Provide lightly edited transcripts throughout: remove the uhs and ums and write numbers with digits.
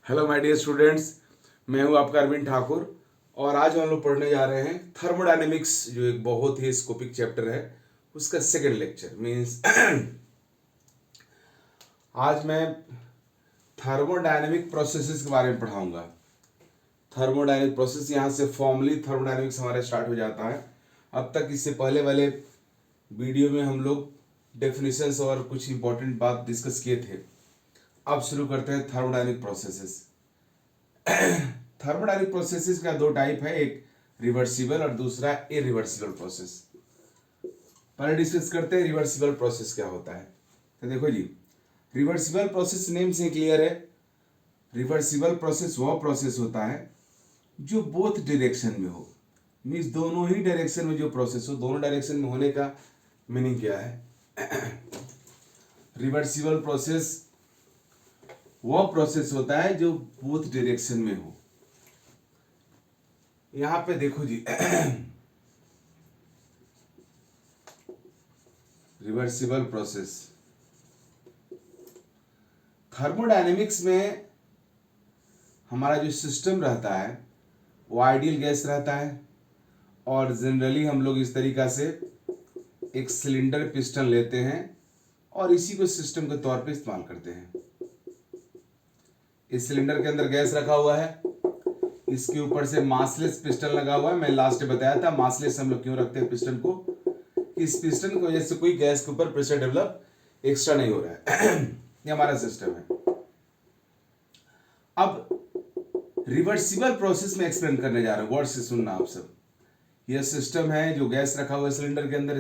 Hello my dear students, मैं हूं आपका अरविंद ठाकुर और आज हम लोग पढ़ने जा रहे हैं थर्मोडायनेमिक्स, जो एक बहुत ही स्कोपिक चैप्टर है, उसका सेकंड लेक्चर मींस आज मैं थर्मोडायनेमिक प्रोसेसेस के बारे में पढ़ाऊंगा। थर्मोडायनेमिक प्रोसेस, यहाँ से फॉर्मली थर्मोडायनेमिक्स हमारा स्टार्ट हो जाता है। अब तक इससे पहले वाले वीडियो में हम लोग डेफिनेशंस और कुछ इंपॉर्टेंट बात डिस्कस किए थे। अब शुरू करते हैं थर्मोडायनेमिक प्रोसेसेस। थर्मोडायनेमिक प्रोसेसेस का दो टाइप है, एक रिवर्सिबल और दूसरा इरिवर्सिबल प्रोसेस। पहले डिस्कस करते हैं रिवर्सिबल प्रोसेस क्या होता है। तो देखो जी, रिवर्सिबल प्रोसेस नेम से क्लियर है। रिवर्सिबल प्रोसेस वह प्रोसेस होता है जो बोथ डायरेक्शन में हो, मीन्स दोनों ही डायरेक्शन में जो प्रोसेस हो। दोनों डायरेक्शन में होने का मीनिंग क्या है? रिवर्सिबल प्रोसेस वह प्रोसेस होता है जो बोथ डायरेक्शन में हो। यहां पे देखो जी, रिवर्सिबल प्रोसेस थर्मोडायनेमिक्स में हमारा जो सिस्टम रहता है वो आइडियल गैस रहता है, और जनरली हम लोग इस तरीका से एक सिलेंडर पिस्टन लेते हैं और इसी को सिस्टम के तौर पे इस्तेमाल करते हैं। इस सिलेंडर के अंदर गैस रखा हुआ है, इसके ऊपर से मासलेस पिस्टन लगा हुआ है। मैं लास्ट में बताया था मासलेस हम लोग क्यों रखते हैं पिस्टन को। इस पिस्टन की वजह से कोई गैस के ऊपर प्रेशर डेवलप एक्स्ट्रा नहीं हो रहा है। ये हमारा सिस्टम है। अब रिवर्सिबल प्रोसेस में एक्सप्लेन करने जा रहा हूं, वर्ड से सुनना आप सब। यह सिस्टम है जो गैस रखा हुआ है सिलेंडर के अंदर।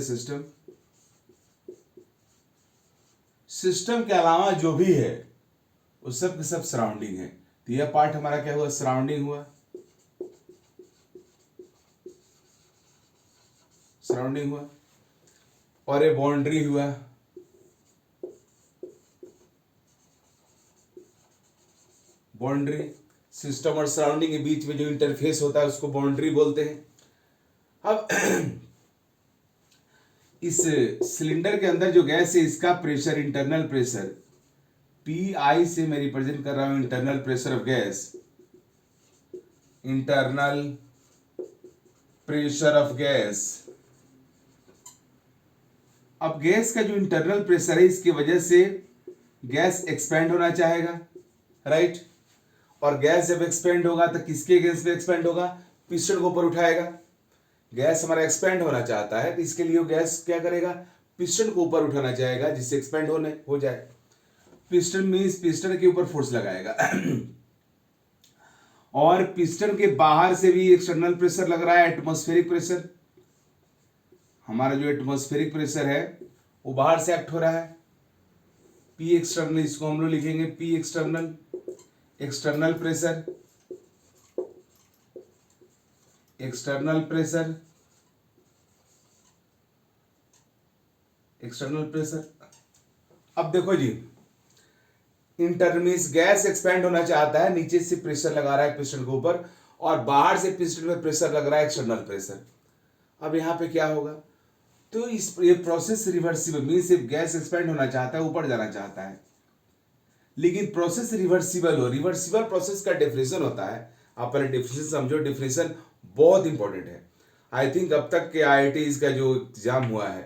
सिस्टम के अलावा जो भी है वो सब के सब सराउंडिंग है। तो यह पार्ट हमारा क्या हुआ? सराउंडिंग हुआ। सराउंडिंग हुआ और ये बाउंड्री हुआ। बाउंड्री, सिस्टम और सराउंडिंग के बीच में जो इंटरफेस होता है उसको बाउंड्री बोलते हैं। अब इस सिलेंडर के अंदर जो गैस है इसका प्रेशर, इंटरनल प्रेशर पी से मैं रिप्रेजेंट कर रहा हूं internal pressure of gas. Internal pressure of gas. अब गैस का जो इंटरनल प्रेशर है इसकी वजह से गैस एक्सपेंड होना चाहेगा, राइट? और गैस जब एक्सपेंड होगा तो किसके अगेंस्ट में एक्सपेंड होगा? पिस्टन को ऊपर उठाएगा। गैस हमारा एक्सपेंड होना चाहता है तो इसके लिए गैस क्या करेगा? पिस्टन को ऊपर उठाना चाहेगा जिससे एक्सपेंड होने हो जाए। पिस्टन मींस पिस्टन के ऊपर फोर्स लगाएगा। और पिस्टन के बाहर से भी एक्सटर्नल प्रेशर लग रहा है, एटमॉस्फेरिक प्रेशर। हमारा जो एटमॉस्फेरिक प्रेशर है वो बाहर से एक्ट हो रहा है। पी एक्सटर्नल, इसको हम लोग लिखेंगे P external. External pressure, external pressure, external pressure. अब देखो जी, इंटरमीस गैस एक्सपेंड होना चाहता है, नीचे से प्रेशर लगा रहा है पिस्टन के ऊपर, और बाहर से पिस्टन में प्रेशर लग रहा है, एक्सटर्नल प्रेशर। अब यहां पे क्या होगा? तो ये process reversible means gas expand होना चाहता है, ऊपर जाना चाहता है, लेकिन प्रोसेस रिवर्सिबल हो। रिवर्सिबल प्रोसेस का डेफिनेशन होता है, आप पहले डेफिनेशन समझो। डेफिनेशन बहुत इंपॉर्टेंट है। आई थिंक अब तक के IITs का जो एग्जाम हुआ है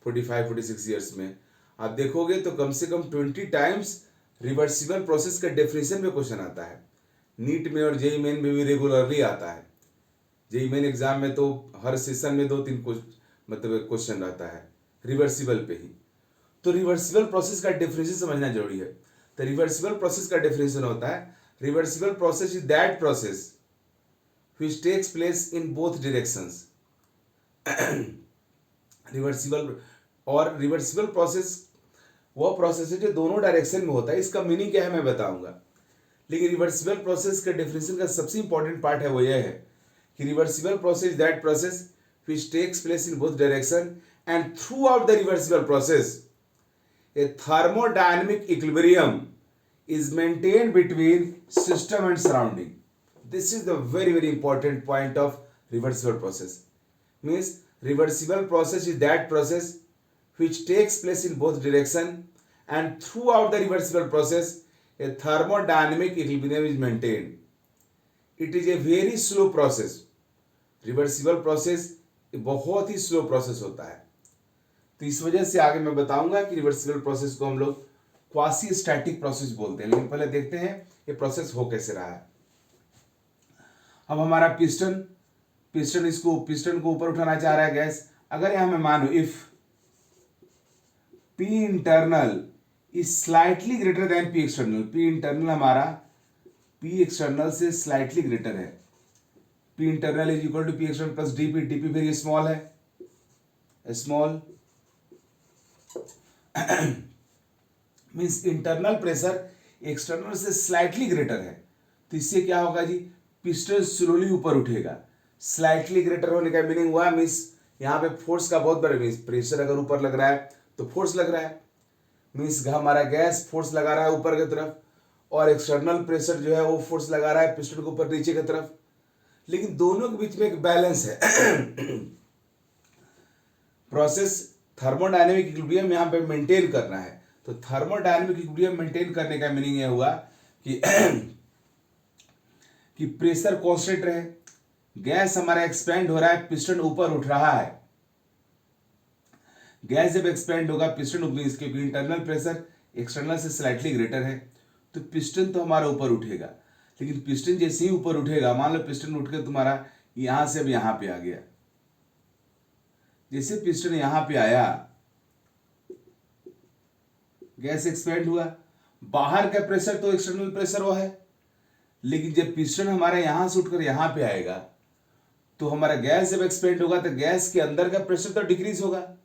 45-46 ईयर्स में, आप देखोगे तो कम से कम 20 टाइम्स रिवर्सिबल प्रोसेस का डेफिनेशन में क्वेश्चन आता है। नीट में और जेईई मेन में भी रेगुलरली आता है। जेईई मेन एग्जाम में तो हर सेशन में 2-3 मतलब क्वेश्चन रहता है रिवर्सिबल पे ही। तो रिवर्सिबल प्रोसेस का डेफिनेशन समझना जरूरी है। तो रिवर्सिबल प्रोसेस का डेफिनेशन होता है, reversible process is that process which takes place in both directions। Reversible और रिवर्सिबल प्रोसेस वह प्रोसेस है जो दोनों डायरेक्शन में होता है। इसका मीनिंग क्या है मैं बताऊंगा, लेकिन रिवर्सिबल प्रोसेस का डेफिनेशन का सबसे इंपॉर्टेंट पार्ट है वो यह है कि reversible process is that process which takes place in both direction and throughout the reversible process a thermodynamic equilibrium is maintained between system and surrounding। This is the very important point of reversible process। Means reversible process is that process which takes place in both direction and throughout the reversible process A thermodynamic equilibrium is maintained, it is a very slow process. Reversible process बहुत ही slow process होता है। तो इस वजह से आगे मैं बताऊंगा कि रिवर्सिबल प्रोसेस को हम लोग क्वासी स्टैटिक प्रोसेस बोलते हैं। लेकिन पहले देखते हैं ये प्रोसेस हो कैसे रहा है। अब हमारा पिस्टन को ऊपर उठाना चाह रहा है गैस। अगर यहां मैं मानू if P internal is slightly greater than P external, P internal हमारा P एक्सटर्नल से स्लाइटली ग्रेटर है, P internal is equal to P external plus DP, DP फिर ये स्मॉल है, small means internal pressure external से slightly greater है। तो इससे क्या होगा जी, पिस्टन स्लोली ऊपर उठेगा। स्लाइटली ग्रेटर होने का मीनिंग हुआ मीन्स यहाँ पे फोर्स का बहुत बड़ा मीन्स प्रेशर अगर ऊपर लग रहा है तो फोर्स लग रहा है, मीन्स हमारा गैस फोर्स लगा रहा है ऊपर की तरफ, और एक्सटर्नल प्रेशर जो है वो फोर्स लगा रहा है पिस्टन के ऊपर नीचे की तरफ। लेकिन दोनों के बीच में एक बैलेंस है। प्रोसेस थर्मोडायनेमिक इक्विलिब्रियम यहाँ पे मेंटेन करना है। तो थर्मोडायनेमिक इक्विलिब्रियम मेंटेन करने का मीनिंग यह हुआ कि कि प्रेशर कांस्टेंट रहे, गैस हमारा एक्सपेंड हो रहा है, पिस्टन ऊपर उठ रहा है। गैस जब एक्सपेंड होगा पिस्टन मींस क्योंकि इंटरनल प्रेशर एक्सटर्नल से स्लाइटली ग्रेटर है तो पिस्टन तो हमारा ऊपर उठेगा। लेकिन पिस्टन जैसे ही ऊपर उठेगा, मान लो पिस्टन उठ के तुम्हारा यहां से अब यहां पे आ गया, जैसे पिस्टन यहां पे आया गैस एक्सपेंड हुआ, बाहर का प्रेशर तो एक्सटर्नल प्रेशर वो है, लेकिन जब पिस्टन हमारा यहां से उठकर यहां पे आएगा तो हमारा गैस जब एक्सपेंड होगा तो गैस के अंदर का प्रेशर तो डिक्रीज होगा।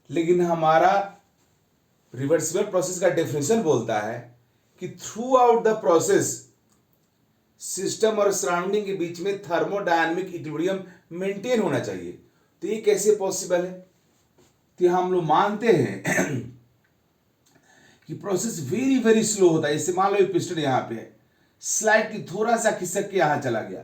लेकिन हमारा रिवर्सिबल प्रोसेस का डेफिनेशन बोलता है कि through out the process system और सराउंडिंग के बीच में थर्मोडायनेमिक इक्विलिब्रियम मेंटेन होना चाहिए। तो ये कैसे पॉसिबल है? तो हम लोग मानते हैं कि प्रोसेस वेरी वेरी स्लो होता है। जैसे मान लो ये पिस्टन यहां पे है, स्लाइटली थोड़ा सा खिसक के यहां चला गया,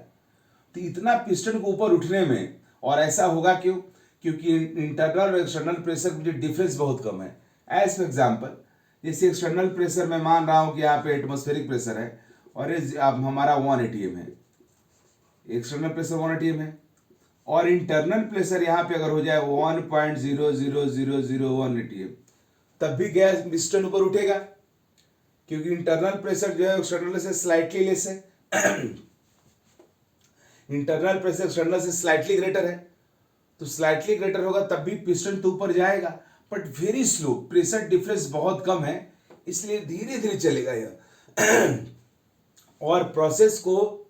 तो इतना पिस्टन को ऊपर उठने में, और ऐसा होगा क्यों? क्योंकि इंटरनल और एक्सटर्नल प्रेशर के बीच डिफरेंस बहुत कम है। एज फॉर एग्जांपल, जैसे एक्सटर्नल प्रेशर मैं मान रहा हूं कि यहाँ पे एटमॉस्फेरिक प्रेशर है और ये अब हमारा 1 atm है, एक्सटर्नल प्रेशर 1 atm है, और इंटरनल प्रेशर यहाँ पे अगर हो जाए 1.00001 atm, तब भी गैस पिस्टन ऊपर उठेगा क्योंकि इंटरनल प्रेशर जो है एक्सटर्नल से स्लाइटली लेस है। इंटरनल प्रेशर एक्सटर्नल से स्लाइटली ग्रेटर है, तो स्लाइटली ग्रेटर होगा तब भी पिस्टन तो ऊपर जाएगा, but very slow, pressure difference बहुत कम है, इसलिए धीरे धीरे चलेगा यह। और प्रोसेस को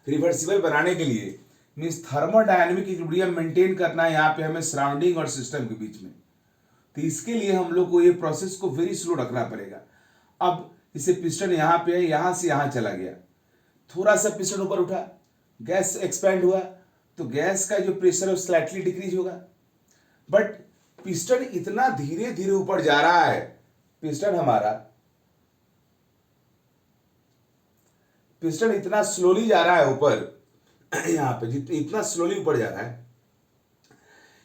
रिवर्सिबल बनाने के लिए मीन्स थर्मोडायनेमिक इक्विलिब्रियम मेंटेन करना है यहाँ पे हमें सराउंडिंग और सिस्टम के बीच में। तो इसके लिए हम लोग को ये प्रोसेस को वेरी स्लो रखना पड़ेगा। अब इसे पिस्टन यहाँ पे है, यहाँ से यहाँ चला गया, थोड़ा सा पिस्टन ऊपर उठा, गैस एक्सपैंड हुआ, तो गैस का जो प्रेशर है स्लाइटली डिक्रीज होगा। बट पिस्टन इतना धीरे धीरे ऊपर जा रहा है, पिस्टन इतना स्लोली जा रहा है ऊपर, यहां पे इतना स्लोली ऊपर जा रहा है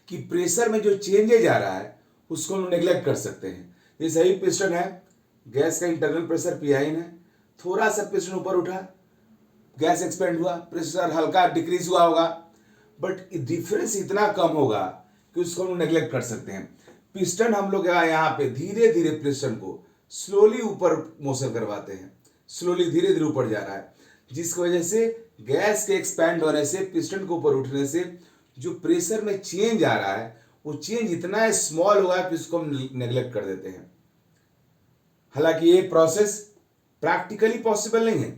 कि प्रेशर में जो चेंजेज आ रहा है उसको हम नेग्लेक्ट कर सकते हैं। ये सही पिस्टन है, गैस का इंटरनल प्रेशर P है, थोड़ा सा पिस्टन ऊपर उठा, गैस एक्सपेंड हुआ, प्रेशर हल्का डिक्रीज हुआ होगा, बट डिफरेंस इतना कम होगा कि उसको हम नेग्लेक्ट कर सकते हैं। पिस्टन हम लोग यहाँ पे धीरे धीरे पिस्टन को स्लोली ऊपर मोशन करवाते हैं, स्लोली धीरे धीरे ऊपर जा रहा है, जिसकी वजह से गैस के एक्सपैंड होने से पिस्टन को ऊपर उठने से जो प्रेशर में चेंज आ रहा है वो चेंज इतना स्मॉल होगा कि उसको हम नेग्लेक्ट कर देते हैं। हालांकि ये प्रोसेस प्रैक्टिकली पॉसिबल नहीं है।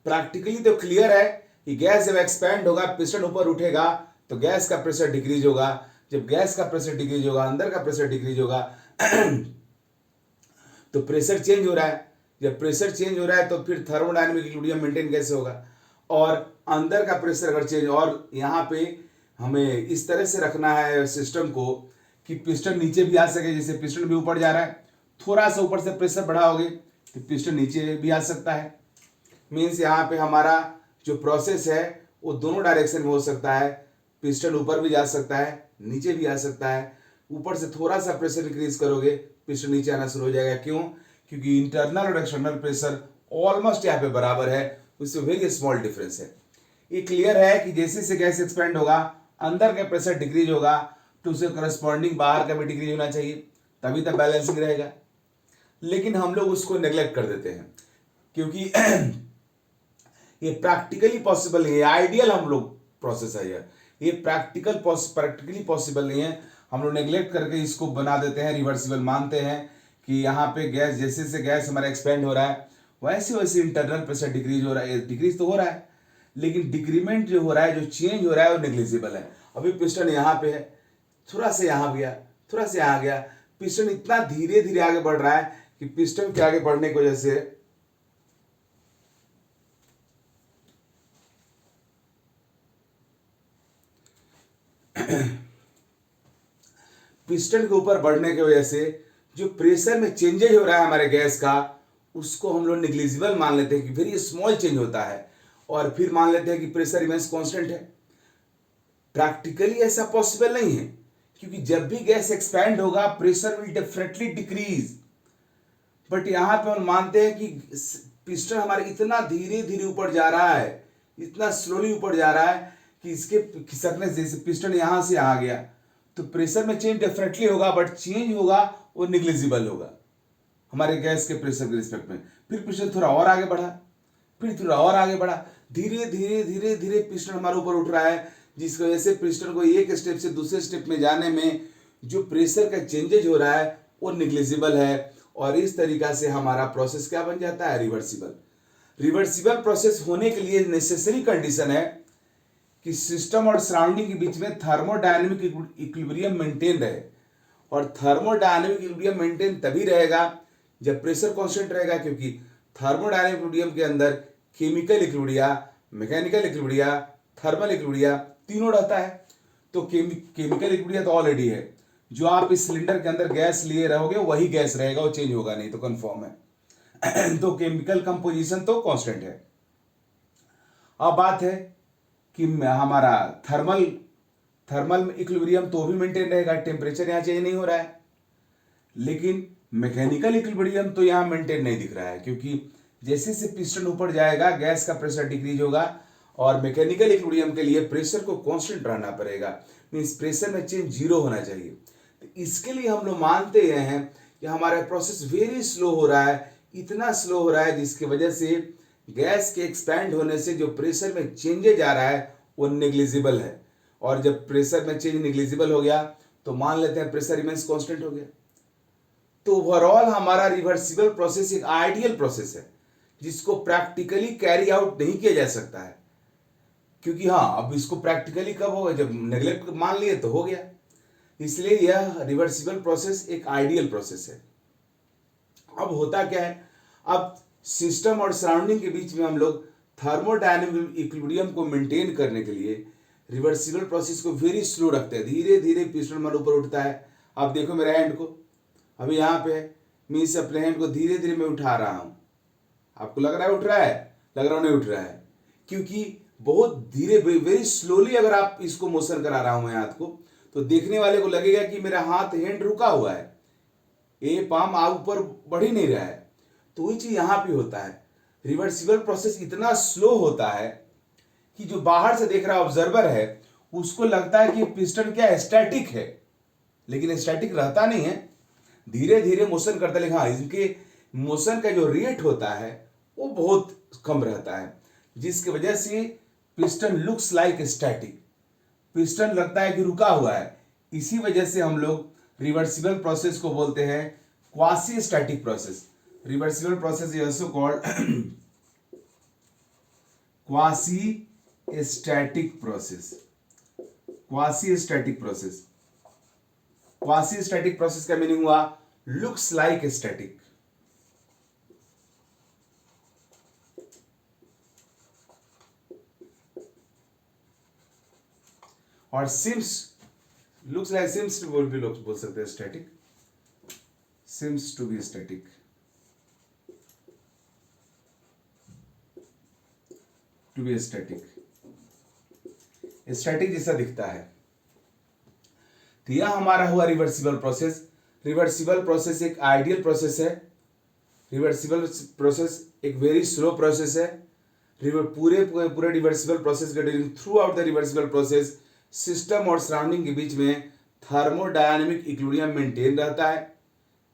प्रैक्टिकली तो क्लियर है कि गैस जब एक्सपैंड होगा पिस्टन ऊपर उठेगा तो गैस का प्रेशर डिक्रीज होगा, जब गैस का प्रेशर डिक्रीज होगा अंदर का प्रेशर डिक्रीज होगा तो प्रेशर चेंज हो रहा है, जब प्रेशर चेंज हो रहा है तो फिर थर्मोडायनेमिक इक्विलिब्रियम मेंटेन कैसे होगा? और अंदर का प्रेशर अगर चेंज, और यहाँ पे हमें इस तरह से रखना है सिस्टम को कि पिस्टन नीचे भी आ सके। जैसे पिस्टन भी ऊपर जा रहा है, थोड़ा सा ऊपर से प्रेशर बढ़ाओगे तो पिस्टन नीचे भी आ सकता है। मीन्स यहाँ पे हमारा जो प्रोसेस है वो दोनों डायरेक्शन में हो सकता है, पिस्टन ऊपर भी जा सकता है, नीचे भी आ सकता है। ऊपर से थोड़ा सा प्रेशर इंक्रीज करोगे पिस्टन नीचे आना शुरू हो जाएगा। क्यों? क्योंकि इंटरनल और एक्सटर्नल प्रेशर ऑलमोस्ट यहाँ पे बराबर है, उससे वेरी स्मॉल डिफरेंस है। ये क्लियर है कि जैसे से गैस एक्सपेंड होगा अंदर का प्रेशर डिक्रीज होगा तो उसे करस्पॉन्डिंग बाहर का भी डिक्रीज होना चाहिए, तभी तक बैलेंसिंग रहेगा। लेकिन हम लोग उसको नेग्लेक्ट कर देते हैं क्योंकि ये प्रैक्टिकली पॉसिबल नहीं है। आइडियल हम लोग प्रोसेस है यार, ये प्रैक्टिकली पॉसिबल नहीं है। हम लोग नेग्लेक्ट करके इसको बना देते हैं, रिवर्सिबल मानते हैं कि यहाँ पे गैस जैसे से गैस हमारा एक्सपेंड हो रहा है वैसे वैसे इंटरनल प्रेशर डिक्रीज हो रहा है, डिक्रीज तो हो रहा है लेकिन डिक्रीमेंट जो हो रहा है, जो चेंज हो रहा है वो नेग्लिजिबल है। अभी पिस्टन यहाँ पे है, थोड़ा सा यहाँ गया, थोड़ा सा यहाँ गया, पिस्टन इतना धीरे धीरे आगे बढ़ रहा है कि पिस्टन के आगे बढ़ने की वजह से पिस्टन के ऊपर बढ़ने की वजह से जो प्रेशर में चेंजेज हो रहा है हमारे गैस का, उसको हम लोग निग्लिजिबल मान लेते हैं कि वेरी स्मॉल चेंज होता है, और फिर मान लेते हैं कि प्रेशर रिमेंस कांस्टेंट है। प्रैक्टिकली ऐसा पॉसिबल नहीं है क्योंकि जब भी गैस एक्सपैंड होगा pressure will definitely decrease. But यहां पे हम मानते हैं कि पिस्टन हमारे इतना धीरे धीरे ऊपर जा रहा है, इतना स्लोली ऊपर जा रहा है कि इसके खिसकने से, जैसे पिस्टन यहां से आ गया तो प्रेशर में चेंज डेफिनेटली होगा, बट चेंज होगा वो निग्लिजिबल होगा हमारे गैस के प्रेशर के रिस्पेक्ट में। फिर पिस्टन थोड़ा और आगे बढ़ा, फिर थोड़ा और आगे बढ़ा, धीरे धीरे धीरे धीरे पिस्टन हमारे ऊपर उठ रहा है, जिसकी वजह से पिस्टन को एक स्टेप से दूसरे स्टेप में जाने में जो प्रेशर का चेंजेज हो रहा है वो निग्लिजिबल है। और इस तरीका से हमारा प्रोसेस क्या बन जाता है? रिवर्सिबल। रिवर्सिबल प्रोसेस होने के लिए नेसेसरी कंडीशन है कि सिस्टम और सराउंडिंग के बीच में थर्मोडायनेमिक इक्विलिब्रियम मेंटेन रहे, और थर्मोडायनेमिक इक्विलिब्रियम मेंटेन तभी रहेगा जब प्रेशर कांस्टेंट रहेगा, क्योंकि थर्मोडायनेमिक इक्विलिब्रियम के अंदर chemical equilibria, mechanical equilibria, thermal equilibria तीनों रहता है। तो केमिकल इक्विलिब्रिया तो ऑलरेडी है, जो आप इस सिलेंडर के अंदर गैस लिए रहोगे वही गैस रहेगा, वो चेंज होगा नहीं, तो कंफर्म है। तो केमिकल कंपोजिशन तो कांस्टेंट है। अब बात है कि हमारा थर्मल थर्मल इक्विलिब्रियम तो भी मेंटेन रहेगा, टेम्परेचर यहां चेंज नहीं हो रहा है। लेकिन मैकेनिकल इक्विलिब्रियम तो यहां मेंटेन नहीं दिख रहा है, क्योंकि जैसे से पिस्टन ऊपर जाएगा गैस का प्रेशर डिक्रीज होगा, और मैकेनिकल इक्विलिब्रियम के लिए प्रेशर को कांस्टेंट रहना पड़ेगा, मींस प्रेशर में चेंज जीरो होना चाहिए। तो इसके लिए हम लोग मानते हैं कि हमारा प्रोसेस वेरी स्लो हो रहा है, इतना स्लो हो रहा है जिसकी वजह से गैस के एक्सपैंड होने से जो प्रेशर में चेंजेज आ रहा है वो नेग्लिजिबल है। और जब प्रेशर में चेंज नेग्लिजिबल हो गया तो मान लेते हैं प्रेशर रिमेंस कांस्टेंट हो गया। तो ओवरऑल हमारा रिवर्सिबल प्रोसेस एक आइडियल प्रोसेस है जिसको प्रैक्टिकली कैरी आउट नहीं किया जा सकता है, क्योंकि हाँ अब इसको प्रैक्टिकली कब होगा? जब नेग्लेक्ट मान लिए तो हो गया। इसलिए यह रिवर्सिबल प्रोसेस एक आइडियल प्रोसेस है। अब होता क्या है, अब सिस्टम और सराउंडिंग के बीच में हम लोग थर्मोडायनेमिक इक्विलिब्रियम को मेंटेन करने के लिए रिवर्सिबल प्रोसेस को वेरी स्लो रखते हैं, धीरे धीरे पिस्टन हमारे ऊपर उठता है। आप देखो मेरे हैंड को, अभी यहाँ पे मैं इस अपने हैंड को धीरे धीरे मैं उठा रहा हूँ, आपको लग रहा है उठ रहा है? लग रहा नहीं उठ रहा है, क्योंकि बहुत धीरे वेरी स्लोली अगर आप इसको मोशन करा रहा हूँ मैं हाथ को, तो देखने वाले को लगेगा कि मेरा हाथ हैंड रुका हुआ है, ये पाम आग ऊपर बढ़ ही नहीं रहा है। तो वही चीज यहां पे होता है, रिवर्सिबल प्रोसेस इतना स्लो होता है कि जो बाहर से देख रहा ऑब्जर्वर है उसको लगता है कि पिस्टन क्या स्टैटिक है, लेकिन स्टैटिक रहता नहीं है, धीरे धीरे मोशन करता है। लेकिन हाँ, इनके मोशन का जो रेट होता है वो बहुत कम रहता है, जिसकी वजह से piston looks like static, piston लगता है कि रुका हुआ है। इसी वजह से हम लोग रिवर्सिबल प्रोसेस को बोलते हैं quasi static process. Reversible process is also called quasi static process. Quasi static process, quasi static process का मीनिंग हुआ लुक्स लाइक स्टैटिक। और seems looks like, seems to भी लोग बोल सकते हैं static, seems to be static, to be static, static जैसा दिखता है। तो यह हमारा हुआ रिवर्सिबल प्रोसेस। रिवर्सिबल प्रोसेस एक आइडियल प्रोसेस है। रिवर्सिबल प्रोसेस एक वेरी स्लो प्रोसेस है। पूरे पूरे रिवर्सिबल प्रोसेस के during through out the reversible process system और सराउंडिंग के बीच में थर्मोडायनामिक इक्विलिब्रियम मेंटेन रहता है।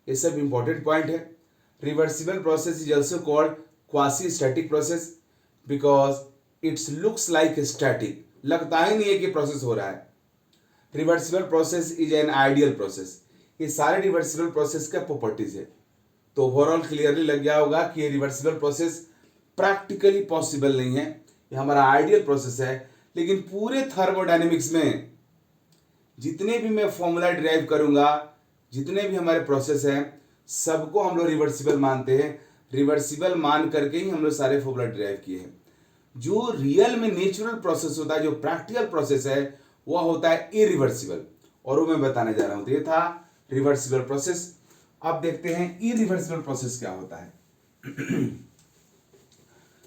ये सब इंपॉर्टेंट पॉइंट है। Reversible process is also called quasi static process because it's looks like static, लगता ही नहीं है कि प्रोसेस हो रहा है। Reversible process is an ideal process. ये सारे रिवर्सिबल प्रोसेस का प्रॉपर्टीज है। तो ओवरऑल क्लियरली लग गया होगा कि ये रिवर्सिबल प्रोसेस प्रैक्टिकली पॉसिबल नहीं है, ये हमारा आइडियल प्रोसेस है। लेकिन पूरे थर्मोडायनेमिक्स में जितने भी मैं फॉर्मूला डिराइव करूंगा, जितने भी हमारे प्रोसेस हैं, सबको हम लोग रिवर्सिबल मानते हैं। रिवर्सिबल मान करके ही हम लोग सारे फॉर्मूला डिराइव किए हैं। जो रियल में नेचुरल प्रोसेस होता है, जो प्रैक्टिकल प्रोसेस है, वह होता है इरिवर्सिबल, और वो मैं बताने जा रहा हूं। तो ये था रिवर्सिबल प्रोसेस। अब देखते हैं इरिवर्सिबल प्रोसेस क्या होता है।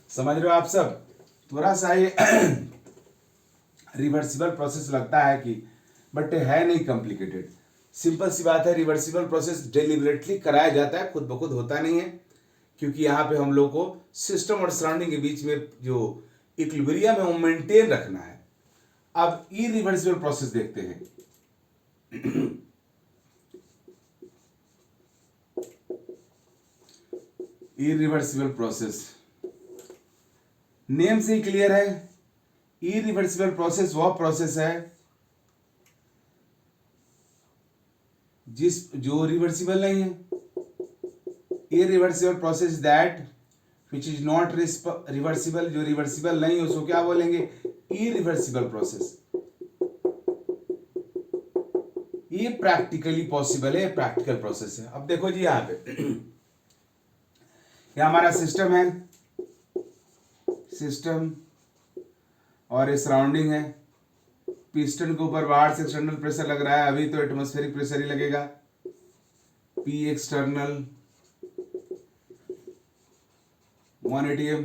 समझ रहे हो आप सब? थोड़ा सा ये रिवर्सिबल प्रोसेस लगता है कि, बट है नहीं कॉम्प्लिकेटेड, सिंपल सी बात है। रिवर्सिबल प्रोसेस डेलिबरेटली कराया जाता है, खुद ब खुद होता नहीं है, क्योंकि यहाँ पे हम लोग को सिस्टम और सराउंडिंग के बीच में जो इक्विलिब्रियम है वो मेंटेन रखना है। अब इरिवर्सिबल प्रोसेस देखते हैं। इरिवर्सिबल प्रोसेस नेम से ही क्लियर है। इरिवर्सिबल प्रोसेस वह प्रोसेस है जो रिवर्सिबल नहीं है। Irreversible process that which is not reversible, जो रिवर्सिबल नहीं है उसको क्या बोलेंगे? Irreversible process. ये प्रैक्टिकली पॉसिबल है, प्रैक्टिकल प्रोसेस है। अब देखो जी, यहाँ पे ये हमारा सिस्टम है, सिस्टम और ये सराउंडिंग है। पिस्टन के ऊपर बाहर से एक्सटर्नल प्रेशर लग रहा है, अभी तो एटमॉस्फेरिक प्रेशर ही लगेगा, पी एक्सटर्नल 1 atm।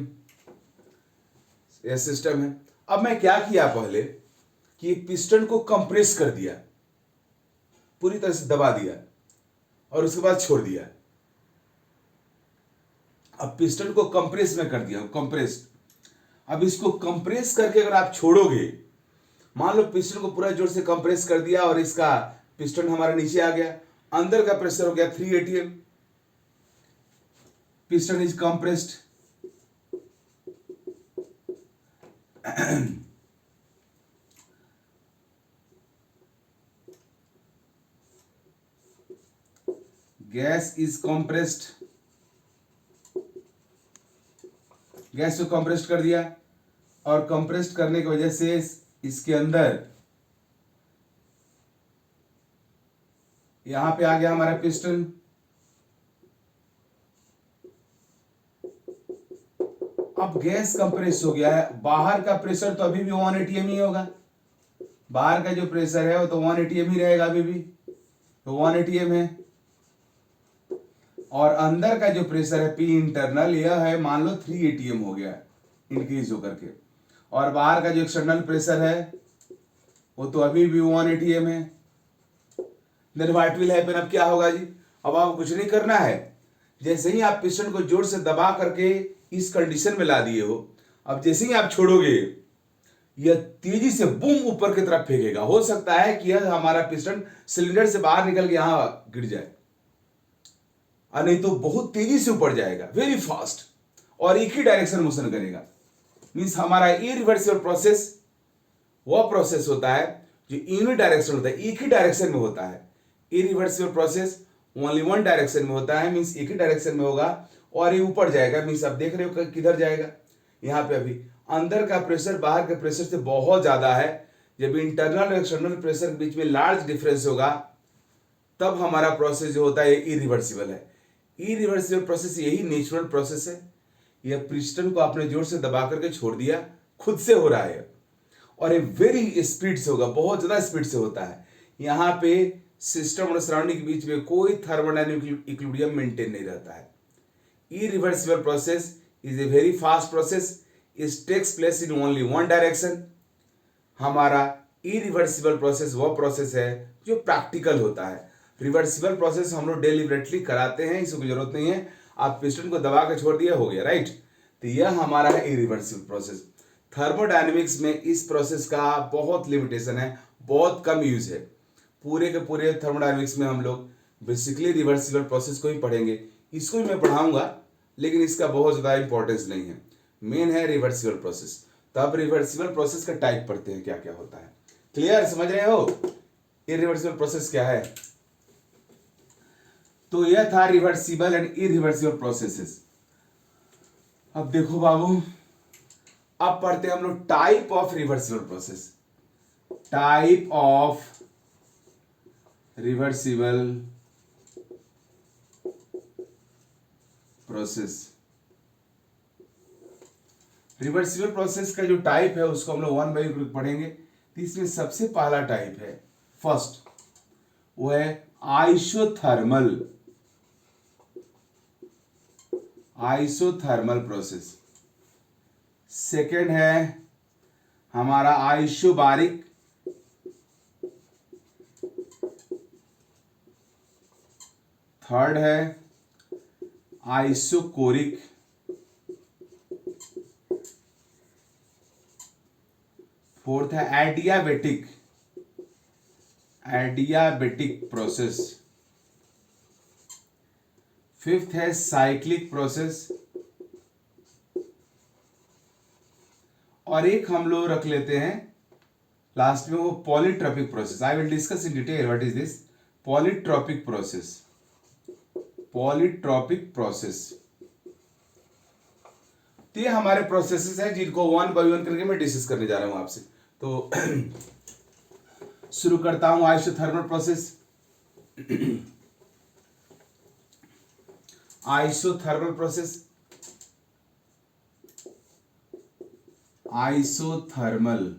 यह सिस्टम है। अब मैं क्या किया पहले कि पिस्टन को कंप्रेस कर दिया, पूरी तरह से दबा दिया और उसके बाद छोड़ दिया। अब पिस्टन को कंप्रेस में कर दिया, कंप्रेस्ड। अब इसको कंप्रेस करके अगर आप छोड़ोगे, मान लो पिस्टन को पूरा जोर से कंप्रेस कर दिया और इसका पिस्टन हमारा नीचे आ गया, अंदर का प्रेशर हो गया 3 atm, piston is compressed. Gas is compressed, gas को कंप्रेस्ड कर दिया और कंप्रेस्ड करने की वजह से इसके अंदर यहां पे आ गया हमारा पिस्टन। अब गैस कंप्रेस हो गया है, बाहर का प्रेशर तो अभी भी 1 atm ही होगा, बाहर का जो प्रेशर है वो तो 1 atm ही रहेगा अभी भी, तो 1 atm है। और अंदर का जो प्रेशर है पी इंटरनल, यह है मान लो 3 atm हो गया इंक्रीज होकर के, और बाहर का जो एक्सटर्नल प्रेशर है वो तो अभी भी 1 atm है। Then what will happen? अब क्या होगा जी? अब आपको कुछ नहीं करना है, जैसे ही आप पिस्टन को जोर से दबा करके इस कंडीशन में ला दिए हो, अब जैसे ही आप छोड़ोगे यह तेजी से बूम ऊपर की तरफ फेंकेगा। हो सकता है कि यह हमारा पिस्टन सिलेंडर से बाहर निकल के यहां गिर जाए, और नहीं तो बहुत तेजी से ऊपर जाएगा, वेरी फास्ट, और एक ही डायरेक्शन मोशन करेगा। मींस हमारा इरिवर्सिबल प्रोसेस वह प्रोसेस होता है जो यूनिट डायरेक्शन होता है, एक ही डायरेक्शन में होता है। इरिवर्सिबल प्रोसेस ओनली 1 डायरेक्शन में होता है, मींस एक ही डायरेक्शन में होगा और ये ऊपर जाएगा। मींस आप देख रहे हो किधर जाएगा, यहाँ पे अभी अंदर का प्रेशर बाहर के प्रेशर से बहुत ज्यादा है। जब इंटरनल और एक्सटर्नल प्रेशर के बीच में लार्ज डिफरेंस होगा तब हमारा प्रोसेस जो होता है इरिवर्सिबल है। इरिवर्सिबल प्रोसेस यही नेचुरल प्रोसेस है। यह पिस्टन को आपने जोर से दबा करके छोड़ दिया, खुद से हो रहा है, और ये वेरी स्पीड से होगा, बहुत ज्यादा स्पीड से होता है। यहाँ पे सिस्टम और सराउंडिंग के बीच में कोई थर्मोडायनामिक इक्विलिब्रियम मेंटेन नहीं रहता है। Irreversible process is a very fast process, it takes place in only 1 direction. हमारा इरिवर्सिबल प्रोसेस वह प्रोसेस है जो प्रैक्टिकल होता है। रिवर्सिबल प्रोसेस हम लोग डेलिबरेटली कराते हैं, इसकी जरूरत नहीं है, आप पिस्टन को दबा के छोड़ दिया, हो गया, राइट। तो यह हमारा है इरिवर्सिबल प्रोसेस। थर्मोडायनेमिक्स में इस प्रोसेस का बहुत लिमिटेशन है, बहुत कम यूज है। पूरे के पूरे थर्मोडायनेमिक्स में हम लोग बेसिकली रिवर्सिबल प्रोसेस को ही पढ़ेंगे, इसको भी मैं पढ़ाऊंगा, लेकिन इसका बहुत ज़्यादा इंपॉर्टेंस नहीं है। मेन है रिवर्सिबल प्रोसेस। तो अब रिवर्सिबल प्रोसेस का टाइप पढ़ते हैं, क्या क्या होता है। क्लियर, समझ रहे हो इरिवर्सिबल प्रोसेस क्या है। तो यह था रिवर्सिबल एंड इरिवर्सिबल प्रोसेसेस। अब देखो बाबू, अब पढ़ते हैं हम लोग type of reversible process. Type of reversible process. Reversible process का जो टाइप है उसको हम लोग वन बाई वन पढ़ेंगे। तो इसमें सबसे पहला टाइप है, फर्स्ट, वो है आइसोथर्मल। Isothermal process. सेकेंड है हमारा आइसोबारिक। थर्ड है आइसोकोरिक। फोर्थ है एडियाबेटिक। Adiabatic process. फिफ्थ है साइक्लिक प्रोसेस। और एक हम लोग रख लेते हैं लास्ट में, वो polytropic process. I will discuss in detail what is this polytropic process. Polytropic process. तो ये हमारे प्रोसेसेस हैं जिनको वन बाय वन करके मैं डिस्कस करने जा रहा हूं आपसे। तो शुरू करता हूं isothermal process. Isothermal process. Isothermal,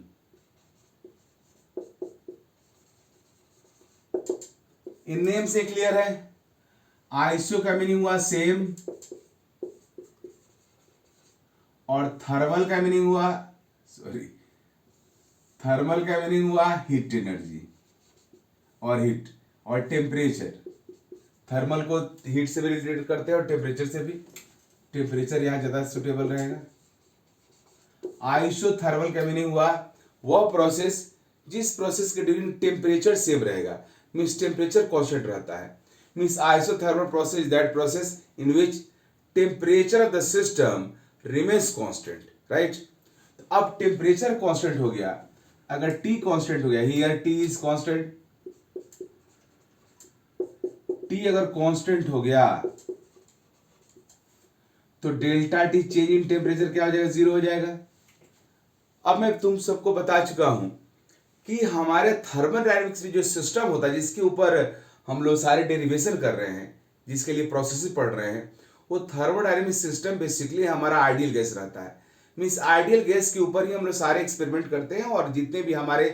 in name से क्लियर है। आइसो का मीनिंग हुआ सेम, और थर्मल का मीनिंग हुआ, सॉरी, थर्मल का मीनिंग हुआ हीट एनर्जी और हीट और टेम्परेचर। थर्मल को हीट से भी रिलेटेड करते हैं और टेम्परेचर से भी। टेम्परेचर यहां ज्यादा सुटेबल रहेगा। आइसोथर्मल का मीनिंग हुआ वह प्रोसेस जिस प्रोसेस के ड्यूरिंग टेम्परेचर सेम रहेगा, मीन्स टेम्परेचर कांस्टेंट रहता है। Means isothermal process that process in which temperature of the system remains constant, right. अब टेम्परेचर कांस्टेंट हो गया, अगर टी कांस्टेंट हो गया, here T is constant, T अगर कांस्टेंट हो गया तो delta T change in temperature क्या हो जाएगा, जीरो हो जाएगा। अब मैं तुम सबको बता चुका हूं कि हमारे थर्मोडायनेमिक्स में जो सिस्टम होता है जिसके ऊपर हम लोग सारे डेरिवेशन कर रहे हैं, जिसके लिए प्रोसेस पढ़ रहे हैं, वो थर्मोडायनेमिक सिस्टम बेसिकली हमारा आइडियल गैस रहता है। मीन्स आइडियल गैस के ऊपर ही हम लोग सारे एक्सपेरिमेंट करते हैं, और जितने भी हमारे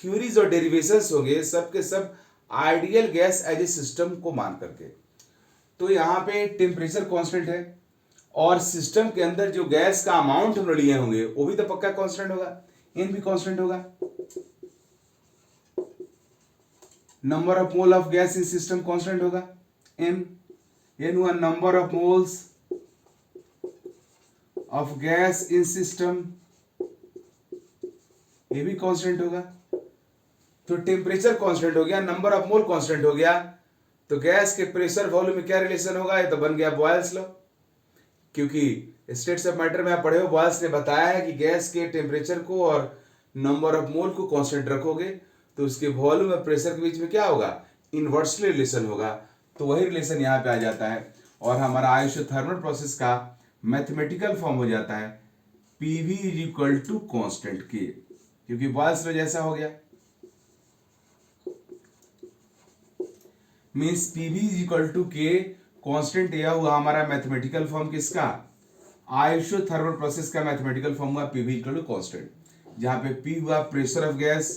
थ्योरीज और डेरिवेशंस होंगे सब के सब ideal gas as a system को मान करके। तो यहाँ पे टेम्परेचर कांस्टेंट है, और सिस्टम के अंदर जो गैस का अमाउंट हम लोग लिए होंगे वो भी तो पक्का कांस्टेंट होगा, एन भी कांस्टेंट होगा। Number of mole of gas in system constant होगा, एन। एन हुआ number of moles of gas in system, ये भी कांस्टेंट होगा। तो टेम्परेचर कांस्टेंट हो गया, नंबर ऑफ मोल कांस्टेंट हो गया, तो गैस के प्रेशर वॉल्यूम में क्या रिलेशन होगा, ये तो बन गया बॉयल्स लॉ। क्योंकि स्टेट्स ऑफ मैटर में आप पढ़े हो, बॉयल्स ने बताया है कि गैस के टेम्परेचर को और नंबर ऑफ मोल को कांस्टेंट रखोगे तो उसके वॉल्यूम और प्रेशर के बीच में क्या होगा, इनवर्सली रिलेशन होगा। तो वही रिलेशन यहाँ पे आ जाता है, और हमारा आइसोथर्मल प्रोसेस का मैथमेटिकल फॉर्म हो जाता है PV is equal to constant K, क्योंकि बॉयल्स लॉ जैसा हो गया। Means PV is equal to K, constant यह हुआ हमारा मैथमेटिकल फॉर्म किसका, आइसोथर्मल प्रोसेस का मैथमेटिकल फॉर्म हुआ पीवी इक्वल टू कांस्टेंट, जहां पे पी हुआ pressure of gas,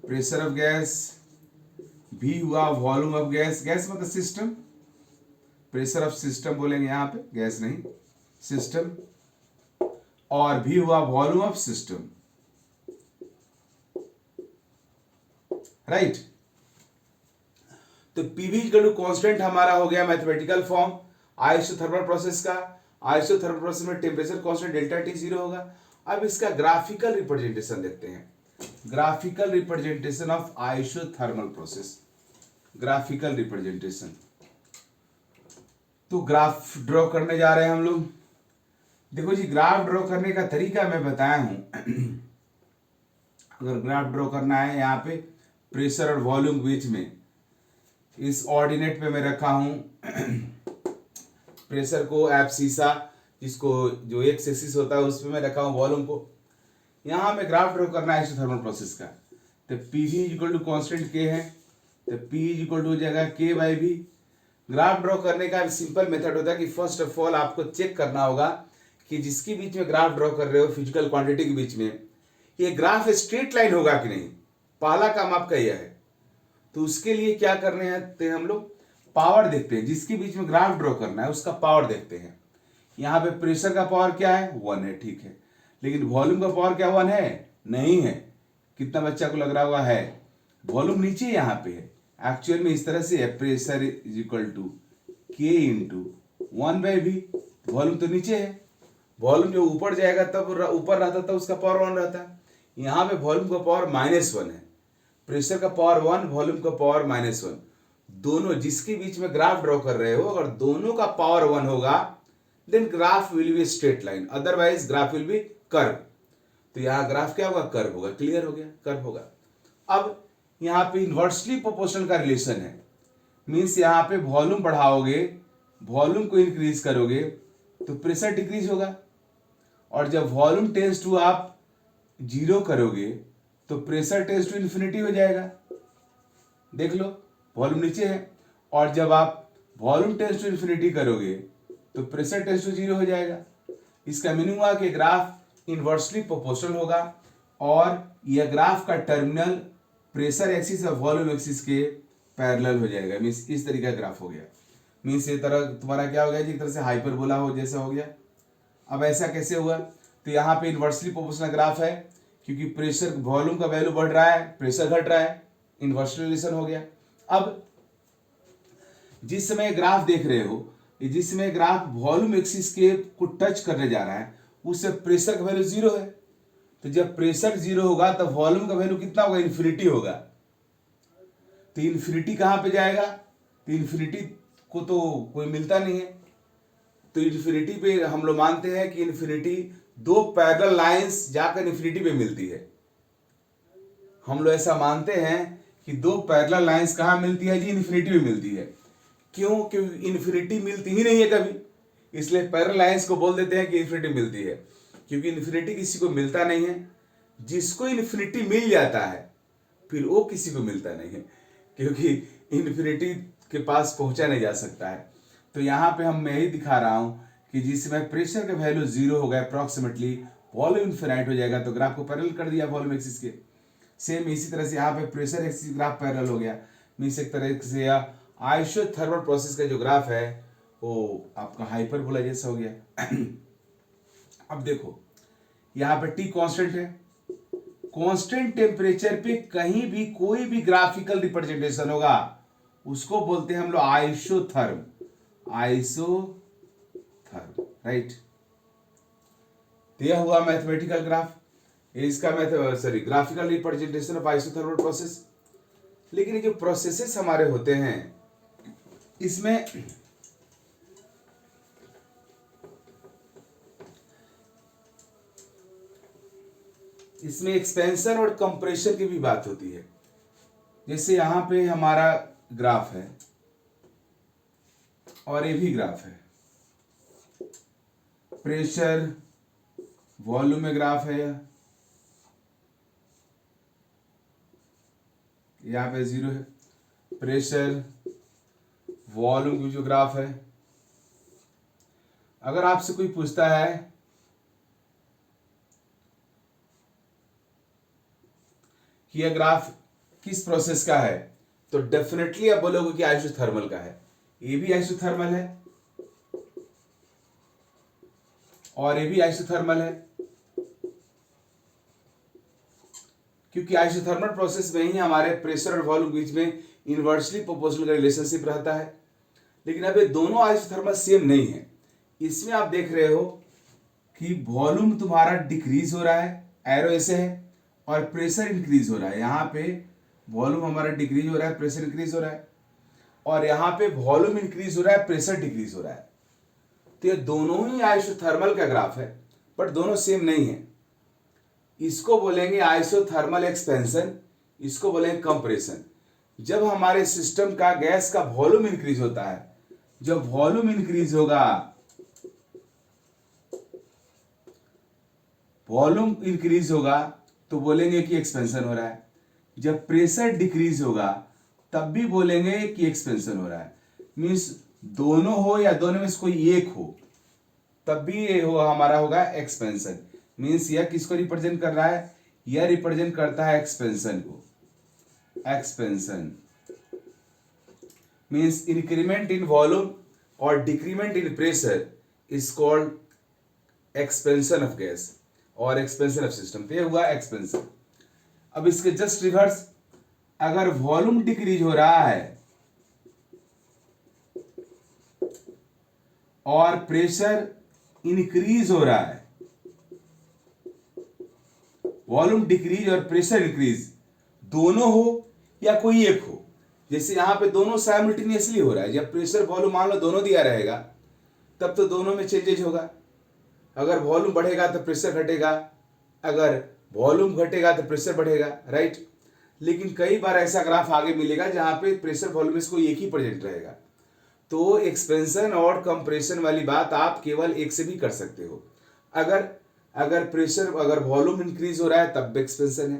pressure of gas, V हुआ वॉल्यूम ऑफ गैस, गैस मतलब सिस्टम, प्रेशर ऑफ सिस्टम बोलेंगे यहां पे, गैस नहीं सिस्टम, और भी हुआ वॉल्यूम ऑफ सिस्टम। राइट। तो पीवी इक्वल टू कांस्टेंट हमारा हो गया मैथमेटिकल फॉर्म आइसोथर्मल प्रोसेस का। आइसोथर्मल प्रोसेस में temperature constant delta T zero होगा। अब इसका ग्राफिकल रिप्रेजेंटेशन देखते हैं, graphical representation of isothermal process, graphical representation. तो ग्राफ ड्रॉ करने जा रहे हैं हम लोग। देखो जी, ग्राफ ड्रॉ करने का तरीका मैं बताया हूं। अगर ग्राफ ड्रॉ करना है, यहाँ पे प्रेशर और वॉल्यूम बीच में इस ऑर्डिनेट पे मैं रखा हूं प्रेशर को एब्सिसा, जिसको जो एक्स एक्सिस होता है उस पे मैं रखा हूं वॉल्यूम को। यहां में ग्राफ ड्रॉ करना है आइसोथर्मल प्रोसेस का। तो P V equal to constant K है, तो पी इक्वल टू हो जाएगा के बाई वी। ग्राफ ड्रॉ करने का सिंपल मेथड होता है कि फर्स्ट ऑफ ऑल आपको चेक करना होगा कि जिसके बीच में ग्राफ ड्रॉ कर रहे हो फिजिकल क्वांटिटी के बीच में, ये ग्राफ स्ट्रेट लाइन होगा कि नहीं, पहला काम आपका यह है। तो उसके लिए क्या करने हैं, हम लोग पावर देखते हैं, जिसके बीच में ग्राफ ड्रॉ करना है उसका पावर देखते हैं। यहाँ पे प्रेशर का पावर क्या है, 1 है, ठीक है। लेकिन वॉल्यूम का पावर क्या 1 है, नहीं है। कितना बच्चा को लग रहा हुआ है, वॉल्यूम नीचे यहाँ पे है। एक्चुअल में इस तरह से है, प्रेशर इज इक्वल टू के इंटू 1 बाई वी। वॉल्यूम तो नीचे है, वॉल्यूम जो ऊपर जाएगा तब ऊपर रहता था, उसका पावर 1 रहता है। यहाँ पे वॉल्यूम का पावर -1 है, प्रेशर का पावर 1, वॉल्यूम का पावर -1। दोनों जिसके बीच में ग्राफ ड्रॉ कर रहे हो, अगर दोनों का पावर 1 होगा then graph will be straight line, otherwise graph will be curve. तो यहाँ ग्राफ क्या होगा, कर्व होगा। क्लियर हो गया, कर्व होगा। अब यहाँ पे इनवर्सली प्रोपोर्शनल का रिलेशन है, मीन्स यहाँ पे वॉल्यूम बढ़ाओगे, वॉल्यूम को इंक्रीज करोगे तो प्रेशर डिक्रीज होगा, और जब वॉल्यूम टेंस टू आप 0 करोगे तो प्रेशर टेंस टू इन्फिनिटी हो जाएगा। देख लो, वॉल्यूम नीचे है, और जब आप वॉल्यूम टेंस टू इन्फिनिटी करोगे तो प्रेशर टेंस टू 0 हो जाएगा। इसका मीनिंग हुआ कि ग्राफ इनवर्सली प्रोपोर्शनल होगा, और यह ग्राफ का टर्मिनल प्रेशर एक्सिस और वॉल्यूम एक्सिस के पैरेलल हो जाएगा। मीन्स इस तरीके का ग्राफ हो गया। मीन्स ये तरह तुम्हारा क्या हो गया जी, एक तरह से हाइपरबोला हो जैसा हो गया। अब ऐसा कैसे हुआ, तो यहाँ पे इनवर्सली प्रोपोर्शनल ग्राफ है, क्योंकि प्रेशर वॉल्यूम का वैल्यू बढ़ रहा है, प्रेशर घट रहा है, इनवर्सली रिलेशन हो गया। अब जिस समय ग्राफ देख रहे हो, जिस समय ग्राफ वॉल्यूम एक्सिस के को टच करने जा रहा है, उससे प्रेशर का वैल्यू 0 है। तो जब प्रेशर 0 होगा तब वॉल्यूम का वैल्यू कितना होगा, इन्फिनिटी होगा। तो इन्फिनिटी कहां पे जाएगा, तो इन्फिनिटी को तो कोई मिलता नहीं है। तो इन्फिनिटी पे हम लोग मानते हैं कि इन्फिनिटी 2 पैरेलल लाइंस जाकर इन्फिनिटी पे मिलती है। हम लोग ऐसा मानते हैं कि 2 पैरेलल लाइंस कहां मिलती है जी, इन्फिनिटी में मिलती है। क्यों, क्योंकि इन्फिनिटी मिलती ही नहीं है कभी, इसलिए पैरेलल लाइंस को बोल देते हैं कि इन्फिनिटी मिलती है। क्योंकि इन्फिनिटी किसी को मिलता नहीं है, जिसको इन्फिनिटी मिल जाता है फिर वो किसी को मिलता नहीं है, क्योंकि इन्फिनिटी के पास पहुंचा नहीं जा सकता है। तो यहाँ पे मैं यही दिखा रहा हूं कि जिस समय प्रेशर का वैल्यू 0 होगा अप्रॉक्सीमेटली, वॉल्यूम इनफिनाइट हो जाएगा, तो ग्राफ को पैरेलल कर दिया वॉल्यूम एक्सिस के। सेम इसी तरह से यहाँ पे प्रेशर एक्सिस ग्राफ पैरेलल हो गया। मीन्स एक तरह से आइसोथर्मल प्रोसेस का जो ग्राफ है वो आपका हाइपरबोला जैसा हो गया। अब देखो, यहाँ पे टी कांस्टेंट है, कांस्टेंट टेम्परेचर पे कहीं भी कोई भी ग्राफिकल रिप्रेजेंटेशन होगा उसको बोलते हैं हम लोग आइसोथर्म, आइसोथर्म, राइट। तो यह हुआ मैथमेटिकल ग्राफ, इसका graphical representation of isothermal process. लेकिन ये जो प्रोसेसेस हमारे होते हैं इसमें एक्सपेंशन और कंप्रेशन की भी बात होती है। जैसे यहां पे हमारा ग्राफ है और ये भी ग्राफ है, प्रेशर वॉल्यूम में ग्राफ है, यहाँ पे 0 है, प्रेशर वॉल्यूम की जो ग्राफ है। अगर आपसे कोई पूछता है कि यह ग्राफ किस प्रोसेस का है, तो डेफिनेटली आप बोलोगे कि आइसोथर्मल का है। ये भी आइसोथर्मल है और ये भी आइसोथर्मल है। क्योंकि आइसोथर्मल प्रोसेस में ही हमारे प्रेशर और वॉल्यूम के बीच में इनवर्सली प्रोपोर्शनल का रिलेशनशिप रहता है। लेकिन अब ये दोनों आइसोथर्मल सेम नहीं है। इसमें आप देख रहे हो कि वॉल्यूम तुम्हारा डिक्रीज हो रहा है, एरो ऐसे है, और प्रेशर इंक्रीज हो रहा है। यहाँ पे वॉल्यूम हमारा डिक्रीज हो रहा है, प्रेशर इंक्रीज हो रहा है, और यहाँ पे वॉल्यूम इंक्रीज हो रहा है, प्रेशर डिक्रीज हो रहा है। तो ये दोनों ही आइसोथर्मल का ग्राफ है, बट दोनों सेम नहीं है। इसको बोलेंगे आइसोथर्मल एक्सपेंशन, इसको बोलेंगे कंप्रेशन। जब हमारे सिस्टम का गैस का वॉल्यूम इंक्रीज होता है, जब वॉल्यूम इंक्रीज होगा, वॉल्यूम इंक्रीज होगा तो बोलेंगे कि एक्सपेंशन हो रहा है। जब प्रेशर डिक्रीज होगा तब भी बोलेंगे कि एक्सपेंशन हो रहा है। मीन्स दोनों हो या दोनों में से कोई एक हो तब भी ये हो हमारा होगा एक्सपेंशन। मीन्स यह किसको रिप्रेजेंट कर रहा है? यह रिप्रेजेंट करता है एक्सपेंशन को। Expansion means increment in volume और decrement in pressure is called expansion of gas और एक्सपेंशन ऑफ सिस्टम। तो ये हुआ एक्सपेंशन। अब इसके जस्ट रिवर्स, अगर वॉल्यूम डिक्रीज हो रहा है और प्रेशर इंक्रीज हो रहा है, वॉल्यूम डिक्रीज और प्रेशर इंक्रीज दोनों हो या कोई एक हो, जैसे यहां पे दोनों साइमल्टेनियसली हो रहा है, जब प्रेशर वॉल्यूम मान लो दोनों दिया रहेगा तब तो दोनों में चेंजेज होगा। अगर वॉल्यूम बढ़ेगा तो प्रेशर घटेगा, अगर वॉल्यूम घटेगा तो प्रेशर बढ़ेगा, राइट। लेकिन कई बार ऐसा ग्राफ आगे मिलेगा जहां पे प्रेशर वॉल्यूम इसको एक ही प्रेजेंट रहेगा। तो एक्सपेंशन और कंप्रेशन वाली बात आप केवल एक से भी कर सकते हो। अगर वॉल्यूम इंक्रीज हो रहा है तब भी एक्सपेंशन है,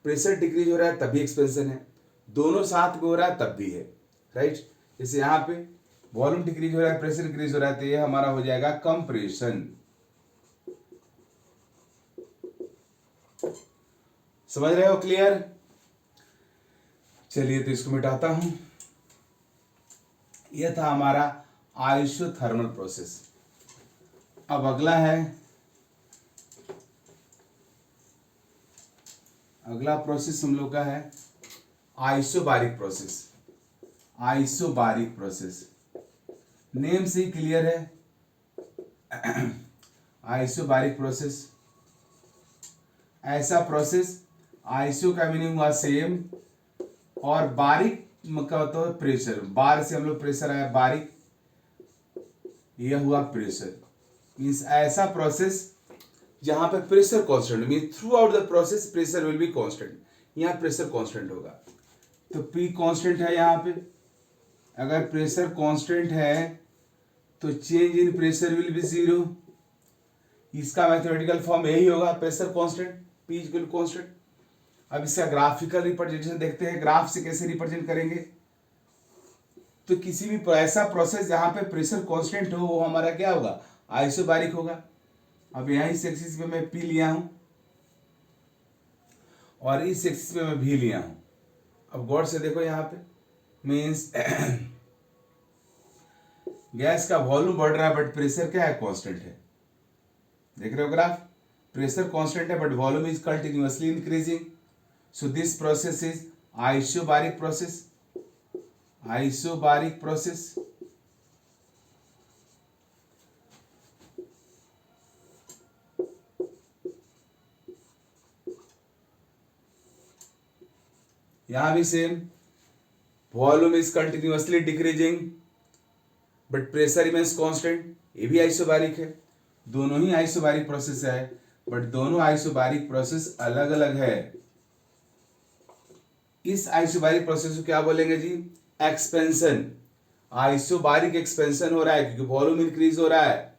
प्रेशर डिक्रीज हो रहा है तब भी एक्सपेंशन है, दोनों साथ में हो रहा है तब भी है, राइट। जैसे यहाँ पे वॉल्यूम डिक्रीज हो रहा है, प्रेशर इंक्रीज हो रहा है, तो ये हमारा हो जाएगा कंप्रेशन। समझ रहे हो? क्लियर? चलिए तो इसको मिटाता हूं। यह था हमारा आइसोथर्मल प्रोसेस। अब अगला प्रोसेस हम लोग का है isobaric process. Isobaric process name से ही क्लियर है। आइसोबारिक प्रोसेस ऐसा प्रोसेस, आइसो का मीनिंग हुआ सेम, और बारीक का तो प्रेशर, बार से हम लोग प्रेशर आया, बारीक, यह हुआ प्रेशर। मीन्स ऐसा प्रोसेस जहां पे pressure constant, mean through out the process pressure will be constant. यहाँ प्रेशर कांस्टेंट होगा तो पी कांस्टेंट है। यहाँ पे अगर प्रेशर कांस्टेंट है तो change in pressure will be zero. इसका मैथमेटिकल फॉर्म यही होगा, pressure constant, P equal constant. अब इसका ग्राफिकल रिप्रेजेंटेशन देखते हैं, ग्राफ से कैसे रिप्रेजेंट करेंगे। तो किसी भी ऐसा प्रोसेस जहां पे प्रेशर कांस्टेंट हो वो हमारा क्या होगा? आइसोबारिक होगा। अब यहाँ इस एक्सिस पे मैं पी लिया हूं और इस एक्सिस पे मैं भी लिया हूं। अब गौर से देखो यहाँ पे, मीन्स गैस का वॉल्यूम बढ़ रहा है बट प्रेशर क्या है? कांस्टेंट है। देख रहे हो ग्राफ? प्रेशर कांस्टेंट है but volume is continuously increasing. So this process is isobaric process. Isobaric process. यहाँ भी same, volume is continuously decreasing but pressure remains constant. ये भी आइसोबारिक है। दोनों ही आइसोबारिक प्रोसेस है बट दोनों आइसोबारिक प्रोसेस अलग अलग है। इस आइसोबारिक प्रोसेस को क्या बोलेंगे जी? एक्सपेंशन। आइसोबारिक एक्सपेंशन हो रहा है क्योंकि वॉल्यूम इंक्रीज हो रहा है,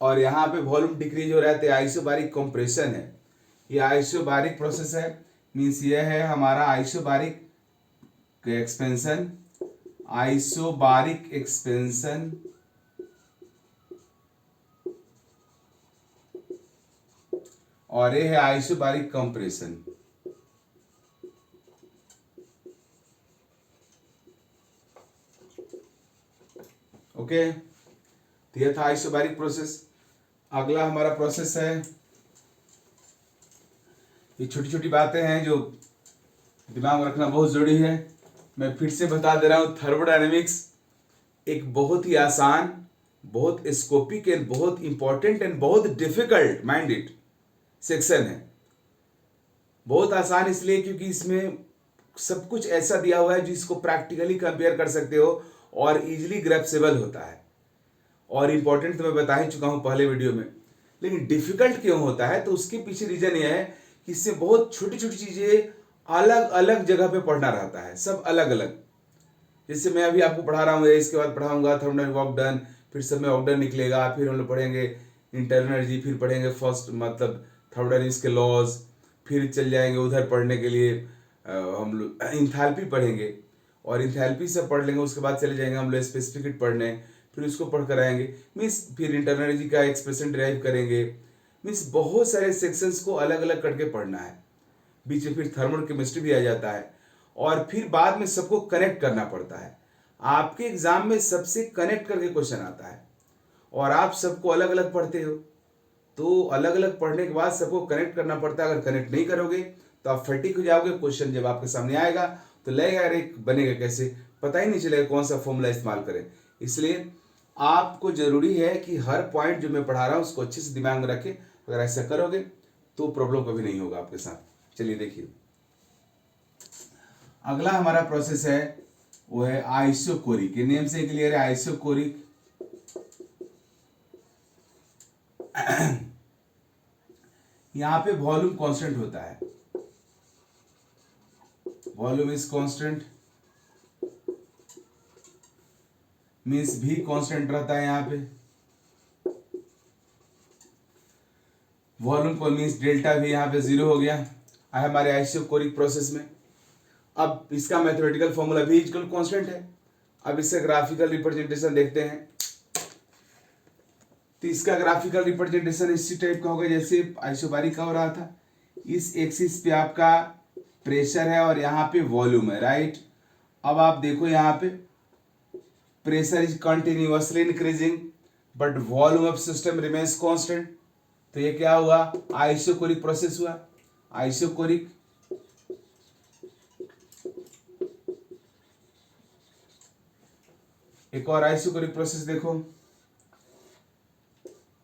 और यहाँ पे वॉल्यूम डिक्रीज हो रहा है तो आइसोबारिक कंप्रेशन है। ये आइसोबारिक प्रोसेस है। मीन्स ये है हमारा आइसोबारिक एक्सपेंशन। आइसोबारिक एक्सपेंशन और ये है आइसोबारिक कंप्रेशन। ओके, तो यह था आइसोबारिक प्रोसेस। अगला हमारा प्रोसेस है ये छोटी छोटी बातें हैं जो दिमाग में रखना बहुत जरूरी है। मैं फिर से बता दे रहा हूँ, थर्मोडायनेमिक्स एक बहुत ही आसान, बहुत स्कोपिक एंड बहुत इंपॉर्टेंट एंड बहुत डिफिकल्ट माइंड इट सेक्शन है। बहुत आसान इसलिए क्योंकि इसमें सब कुछ ऐसा दिया हुआ है जिसको प्रैक्टिकली कंपेयर कर सकते हो और इजीली ग्रैप्सेबल होता है। और इंपॉर्टेंट तो मैं बता ही चुका हूं पहले वीडियो में, लेकिन डिफिकल्ट क्यों होता है तो उसके पीछे रीजन यह है कि इससे बहुत छोटी छोटी चीजें अलग अलग जगह पे पढ़ना रहता है, सब अलग अलग। जैसे मैं अभी आपको पढ़ा रहा हूँ, इसके बाद पढ़ाऊंगा थर्मोडायनेमिक वर्क डन, फिर सब में वर्क डन निकलेगा, फिर हम लोग पढ़ेंगे इंटरनल एनर्जी, फिर पढ़ेंगे फर्स्ट मतलब थर्मोडायनेमिक्स के लॉज, फिर चल जाएंगे उधर पढ़ने के लिए हम लोग इंथैल्पी पढ़ेंगे, और इंथैल्पी से पढ़ लेंगे उसके बाद चले जाएंगे हम लोग स्पेसिफिक हीट पढ़ने, फिर उसको पढ़ कर आएंगे मीन्स, फिर इंटरनल एनर्जी का एक्सप्रेशन डिराइव करेंगे। मीन्स बहुत सारे सेक्शंस को अलग अलग करके पढ़ना है। बीच में फिर थर्मल केमिस्ट्री भी आ जाता है, और फिर बाद में सबको कनेक्ट करना पड़ता है। आपके एग्जाम में सबसे कनेक्ट करके क्वेश्चन आता है, और आप सबको अलग अलग पढ़ते हो, तो अलग अलग पढ़ने के बाद सबको कनेक्ट करना पड़ता है। अगर कनेक्ट नहीं करोगे तो आप फटीक हो जाओगे, क्वेश्चन जब आपके सामने आएगा तो लगेगा अरे बनेगा कैसे, पता ही नहीं चलेगा कौन सा फॉर्मूला इस्तेमाल करें। इसलिए आपको जरूरी है कि हर पॉइंट जो मैं पढ़ा रहा हूँ उसको अच्छे से दिमाग में रखें। अगर ऐसा करोगे तो प्रॉब्लम कभी नहीं होगा आपके साथ। चलिए देखिए, अगला हमारा प्रोसेस है वो है आइसोकोरिक। ये नेम से क्लियर है, आइसोकोरिक। यहां पे वॉल्यूम कांस्टेंट होता है, वॉल्यूम इज कांस्टेंट, मीन्स भी कांस्टेंट रहता है यहाँ पे। वॉल्यूम को मीन्स डेल्टा भी यहाँ पे 0 हो गया है हमारे आइसोकोरिक प्रोसेस में। अब इसका मैथमेटिकल फॉर्मूला भी इक्वल कांस्टेंट है। अब इससे ग्राफिकल रिप्रेजेंटेशन देखते हैं, तो इसका ग्राफिकल रिप्रेजेंटेशन इसी टाइप का होगा जैसे आइसोबारिक का हो रहा था। इस एक्सिस पे आपका प्रेशर है और यहाँ पे वॉल्यूम है, राइट। अब आप देखो यहाँ पे pressure is continuously increasing but volume of system remains constant. तो ये क्या हुआ, आइसोकोरिक प्रोसेस हुआ। आइसोकोरिक एक और आइसोकोरिक प्रोसेस देखो,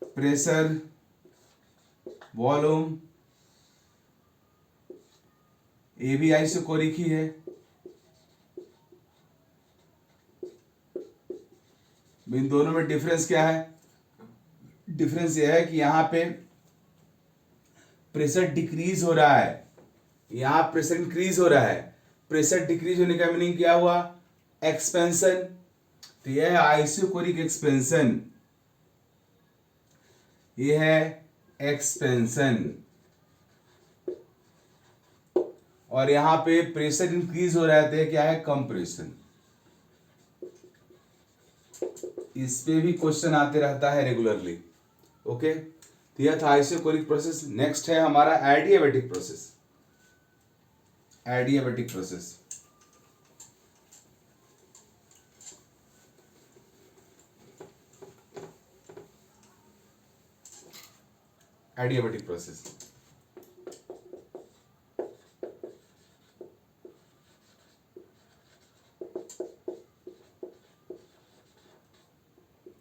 प्रेशर वॉल्यूम, ये भी आइसोकोरिक ही है। इन दोनों में डिफरेंस क्या है, डिफरेंस यह है कि यहां पे प्रेशर डिक्रीज हो रहा है, यहां प्रेशर इंक्रीज हो रहा है। प्रेशर डिक्रीज होने का मीनिंग क्या हुआ, एक्सपेंशन। तो यह है आइसोकोरिक एक्सपेंशन, यह है एक्सपेंशन। और यहां पे प्रेशर इंक्रीज हो रहा है, क्या है, कंप्रेशन। इस पे भी क्वेश्चन आते रहता है रेगुलरली। ओके, तो यह था आइसोकोरिक प्रोसेस। नेक्स्ट है हमारा adiabatic process. Adiabatic process, adiabatic process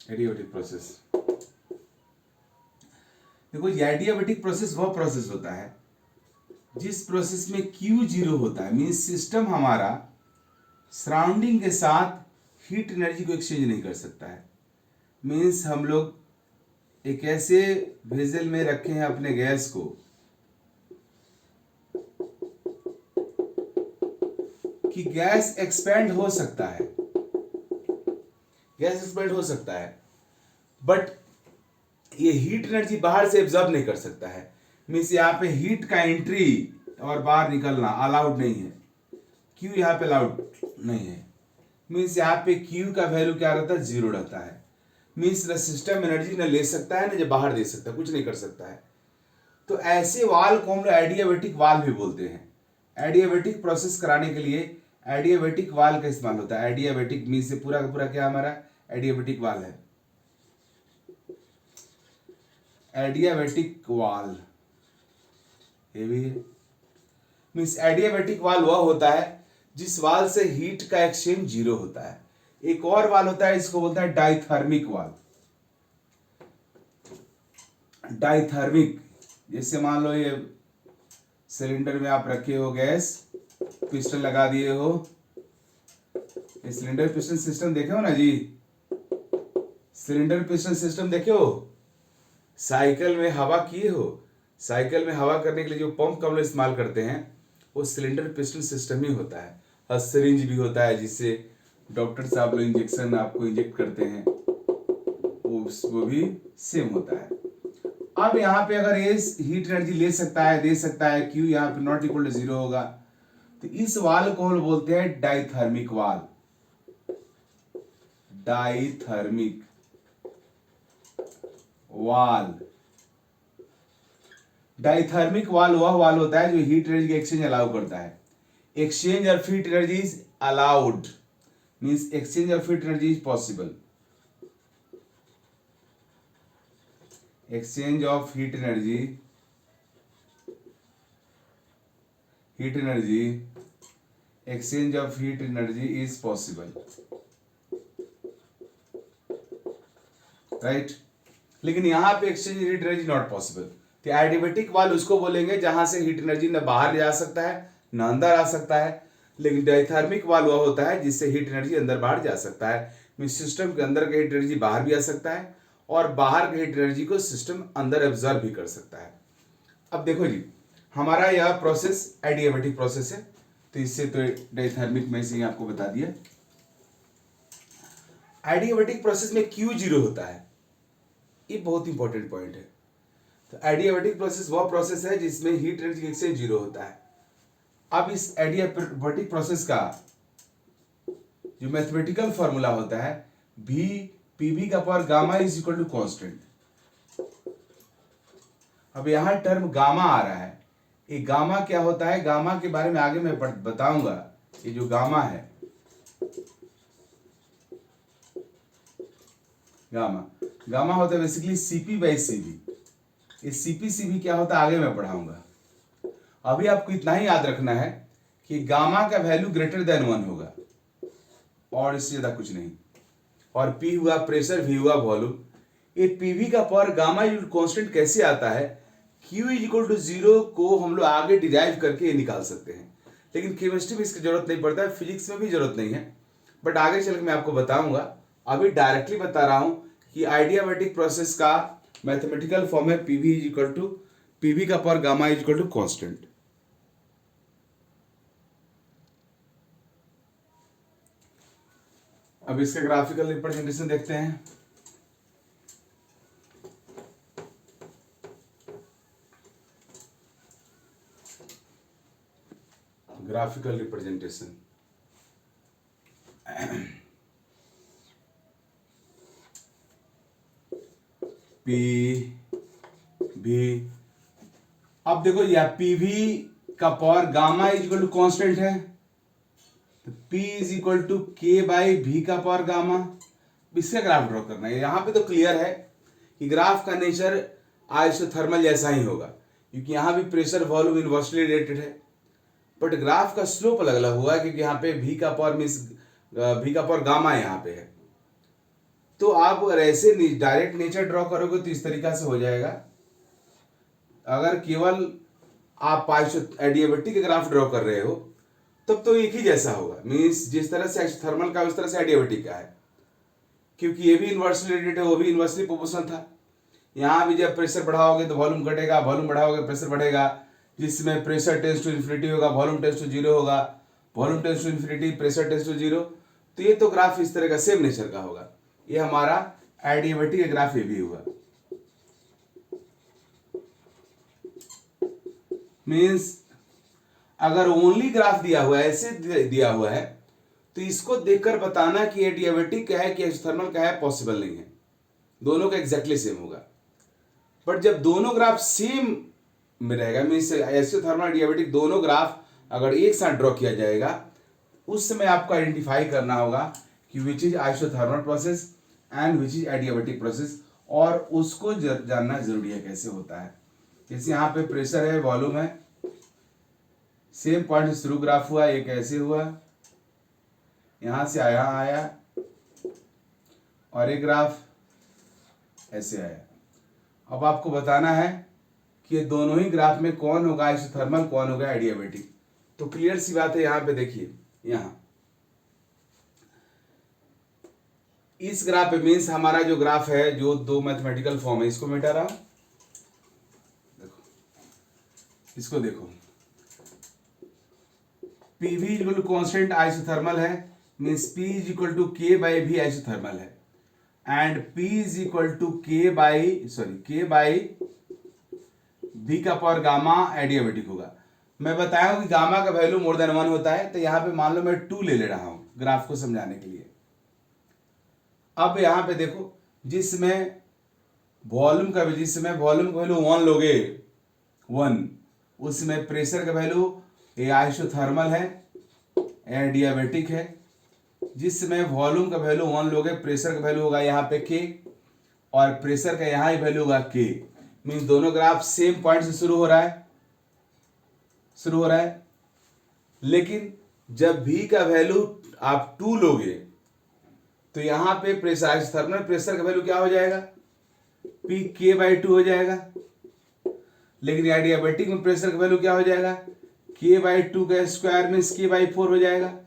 adiabatic process देखो, एडियाबैटिक प्रोसेस वह प्रोसेस होता है जिस प्रोसेस में Q0 होता है, मीन्स सिस्टम हमारा सराउंडिंग के साथ हीट एनर्जी को एक्सचेंज नहीं कर सकता है। मीन्स हम लोग एक ऐसे वेजल में रखे हैं अपने गैस को कि गैस एक्सपेंड हो सकता है, गैस एक्सपेंड हो सकता है, बट ये हीट एनर्जी बाहर से एब्जॉर्ब नहीं कर सकता है। मीन्स यहाँ पे हीट का एंट्री और बाहर निकलना अलाउड नहीं है, क्यू यहाँ पे अलाउड नहीं है। मीन्स यहाँ पे क्यू का वैल्यू क्या रहता है, 0 रहता है। मीन्स न सिस्टम एनर्जी न ले सकता है न जो बाहर दे सकता है, कुछ नहीं कर सकता है। तो ऐसे वाल को हम लोग एडियाबैटिक वाल भी बोलते हैं। एडियाबैटिक प्रोसेस कराने के लिए एडियाबैटिक वाल का इस्तेमाल होता है। एडियाबैटिक मीन्स से पूरा का पूरा क्या हमारा एडियाबैटिक वाल है, एडियाबैटिक वाल ये भी है। मीन्स एडियाबेटिक वाल वह होता है जिस वाल से हीट का एक्सचेंज जीरो होता है। एक और वाल होता है, इसको बोलते हैं डाइथर्मिक वाल। डाइथर्मिक, जैसे मान लो ये सिलेंडर में आप रखे हो गैस, पिस्टन लगा दिए हो, ये सिलेंडर पिस्टन सिस्टम देखे हो ना जी, सिलेंडर पिस्टन सिस्टम देखे हो, साइकिल में हवा किए हो, साइकिल में हवा करने के लिए जो पंप का हम लोग इस्तेमाल करते हैं वो सिलेंडर पिस्टन सिस्टम ही होता है। और सिरिंज भी होता है जिससे डॉक्टर साहब लोग इंजेक्शन आपको इंजेक्ट करते हैं, वो भी सेम होता है। अब यहाँ पे अगर ये हीट एनर्जी ले सकता है, दे सकता है, क्यू यहाँ पे नॉट इक्वल टू जीरो होगा, तो इस वाल को हम बोलते हैं डाइथर्मिक वाल। डाइथर्मिक वाल, डाइथर्मिक वाल वह वाल होता है जो हीट एनर्जी एक्सचेंज अलाउ करता है। Exchange of heat energy is allowed, means exchange of heat energy is possible. Exchange of heat energy exchange of heat energy is possible, right. लेकिन यहां पे exchange heat energy not possible. तो adiabatic वाल उसको बोलेंगे जहां से हीट एनर्जी न बाहर जा सकता है न अंदर आ सकता है। लेकिन डाइथर्मिक वाल वह होता है जिससे हीट एनर्जी अंदर बाहर जा सकता है, मींस सिस्टम के अंदर का हीट एनर्जी बाहर भी आ सकता है और बाहर के हीट एनर्जी को सिस्टम अंदर एब्जॉर्ब भी कर सकता है। अब देखो जी, हमारा यह प्रोसेस एडियाबेटिक प्रोसेस है, तो इससे तो डाइथर्मिक में से आपको बता दिया। एडियाबेटिक प्रोसेस में क्यू जीरो होता है, ये बहुत इंपॉर्टेंट पॉइंट है। तो एडियाबेटिक प्रोसेस वह प्रोसेस है जिसमें हीट एनर्जी एक्सचेंज जीरो होता है। अब इस एडियाबेटिक प्रोसेस का जो मैथमेटिकल फॉर्मूला होता है भी पीवी का power gamma is equal to constant. अब यहां टर्म गामा आ रहा है, ये गामा क्या होता है, गामा के बारे में आगे मैं बताऊंगा। ये जो गामा है, गामा होता है बेसिकली सीपी बाई सीवी। ये सीपी सीवी क्या होता है आगे मैं पढ़ाऊंगा। अभी आपको इतना ही याद रखना है कि गामा का वैल्यू ग्रेटर देन 1 होगा और इससे ज्यादा कुछ नहीं। और पी हुआ प्रेशर, वी हुआ वॉल्यूम। ये पीवी का पावर गामा कांस्टेंट कैसे आता है, Q is equal to zero को हम लोग आगे डिराइव करके ये निकाल सकते हैं, लेकिन केमिस्ट्री में इसकी जरूरत नहीं पड़ता है, फिजिक्स में भी जरूरत नहीं है, बट आगे चल के मैं आपको बताऊंगा। अभी डायरेक्टली बता रहा हूं कि आइडियाबैटिक प्रोसेस का मैथमेटिकल फॉर्म है PV is equal to PV का power gamma is equal to constant. अब इसका ग्राफिकल रिप्रेजेंटेशन देखते हैं। ग्राफिकल रिप्रेजेंटेशन पी भी, अब देखो यह पीवी का power gamma is equal to constant है, तो P is equal to K by V का पावर गामा। इसका ग्राफ ड्रॉ करना है। यहां पे तो क्लियर है कि ग्राफ का नेचर आइसोथर्मल जैसा ही होगा, क्योंकि यहां भी प्रेशर वॉल्यूम इनवर्सली रिलेटेड है, बट ग्राफ का स्लोप अलग अलग हुआ है, क्योंकि यहाँ पे भी का पावर मीन्स भी का पावर गामा यहाँ पे है। तो आप अगर ऐसे डायरेक्ट नेचर ड्रॉ करोगे तो इस तरीका से हो जाएगा। अगर केवल आप एडियाबेटिक का ग्राफ ड्रॉ कर रहे हो तब तो एक ही जैसा होगा, मीन्स जिस तरह से थर्मल का उस तरह से एडियाबेटिक का है, क्योंकि ये भी इन्वर्सली रिलेटेड है, वो भी इन्वर्सली प्रोपोर्शनल था। यहाँ भी जब प्रेशर बढ़ाओगे तो वॉल्यूम घटेगा, वॉल्यूम बढ़ाओगे प्रेशर बढ़ेगा, जिसमें प्रेशर टेंड्स टू इन्फिनिटी होगा, वॉल्यूम टेंड्स टू जीरो होगा, volume tends to infinity, pressure tends to zero. तो ये तो ग्राफ इस तरह का सेम नेचर का होगा। ये हमारा एडियाबेटिक ग्राफ ये भी हुआ, मीन्स अगर ओनली ग्राफ दिया हुआ है, ऐसे दिया हुआ है, तो इसको देखकर बताना कि एडियाबेटिक का है कि एक्सोथर्मल का है पॉसिबल नहीं है, दोनों का एग्जैक्टली सेम होगा। बट जब दोनों ग्राफ सेम में रहेगा, मीन्स एक्सोथर्मल एडियाबेटिक दोनों ग्राफ अगर एक साथ ड्रॉ किया जाएगा, उस समय आपको आइडेंटिफाई करना होगा कि which is isothermal process and which is adiabatic process, और उसको जानना जरूरी है कैसे होता है। जैसे यहाँ पे प्रेशर है, वॉल्यूम है, सेम पॉइंट से शुरू ग्राफ हुआ, एक ऐसे हुआ, यहां से आया आया, और एक ग्राफ ऐसे आया। अब आपको बताना है कि ये दोनों ही ग्राफ में कौन होगा आइसोथर्मल, कौन होगा एडियाबेटिक। तो क्लियर सी बात है, यहां पे देखिए, यहां इस ग्राफ पे मीन्स हमारा जो ग्राफ है, जो दो मैथमेटिकल फॉर्म है, इसको मिटा रहा हूं, देखो इसको देखो, P V equal to constant isothermal है, means P is equal to K by V isothermal है, and P is equal to K by V का पावर गामा एडियाबेटिक होगा। मैं बताया हूं कि गामा का वैल्यू मोर देन 1 होता है, तो यहां पे मान लो मैं 2 ले रहा हूं ग्राफ को समझाने के लिए। अब यहां पे देखो, जिसमें वॉल्यूम का वैल्यू 1 लोगे 1, उसमें प्रेशर का वैल्यू ये आइसोथर्मल है, एडियाबेटिक है। जिसमें वॉल्यूम का वैल्यू 1 लोगे, प्रेशर का वैल्यू होगा यहाँ पे के, और प्रेशर का यहाँ ही वैल्यू होगा के। मीन्स दोनों ग्राफ सेम पॉइंट से शुरू हो रहा है, लेकिन जब भी का वैल्यू आप 2 लोगे तो यहाँ पे प्रेशर आइसोथर्मल प्रेशर का वैल्यू क्या हो जाएगा, पी के बाई 2 हो जाएगा। लेकिन एडियाबेटिक में प्रेशर का वैल्यू क्या हो जाएगा, के बाई 2 का स्क्वायर मीन्स के बाई 4 हो जाएगा।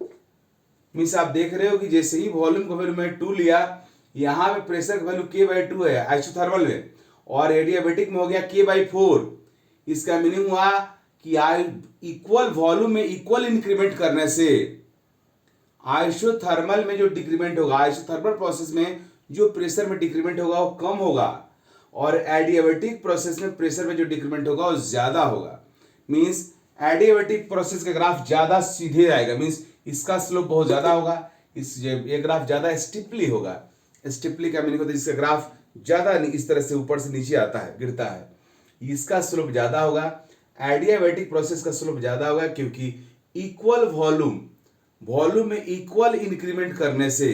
मीन्स आप देख रहे हो कि जैसे ही वॉल्यूम का वैल्यू मैं 2 लिया, यहाँ पे प्रेशर का वैल्यू के बाई 2 है आइसोथर्मल में, और एडियाबेटिक में हो गया के बाई 4। इसका मीनिंग हुआ कि इक्वल वॉल्यूम में इक्वल इंक्रीमेंट करने से आइसोथर्मल में जो डिक्रीमेंट होगा, आइसोथर्मल प्रोसेस में जो प्रेशर में डिक्रीमेंट होगा वो कम होगा, और एडियाबेटिक प्रोसेस में प्रेशर में जो डिक्रीमेंट होगा वो ज्यादा होगा। मीन्स एडियाबेटिक प्रोसेस का ग्राफ ज्यादा सीधे आएगा, मीन्स इसका स्लोप बहुत ज्यादा होगा, ये ग्राफ ज्यादा स्टिपली होगा। स्टिपली का मीनिंग होता है जिसका ग्राफ ज्यादा इस तरह से ऊपर से नीचे आता है, गिरता है, इसका स्लोप ज्यादा होगा। एडियाबेटिक प्रोसेस का स्लोप ज्यादा होगा, क्योंकि इक्वल वॉल्यूम में इक्वल इंक्रीमेंट करने से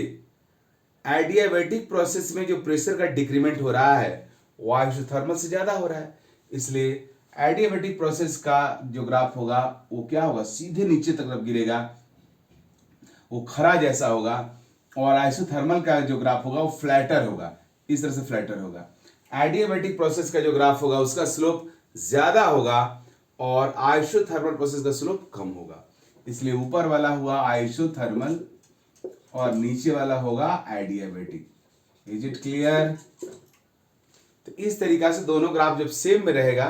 एडियाबेटिक प्रोसेस में जो प्रेशर का डिक्रीमेंट हो रहा है वो आइसोथर्मल से ज्यादा हो रहा है। इसलिए एडियाबेटिक प्रोसेस का जो ग्राफ होगा वो क्या होगा, सीधे नीचे तक गिरेगा, वो खरा जैसा होगा। और आइसोथर्मल का जो ग्राफ होगा वो फ्लैटर होगा, इस तरह से फ्लैटर होगा। एडियाबेटिक प्रोसेस का जो ग्राफ होगा उसका स्लोप ज्यादा होगा, और आइसोथर्मल प्रोसेस का स्लोप कम होगा। इसलिए ऊपर वाला हुआ आइसोथर्मल और नीचे वाला होगा एडियाबेटिक। Is it clear? तो इस तरीका से दोनों ग्राफ जब सेम में रहेगा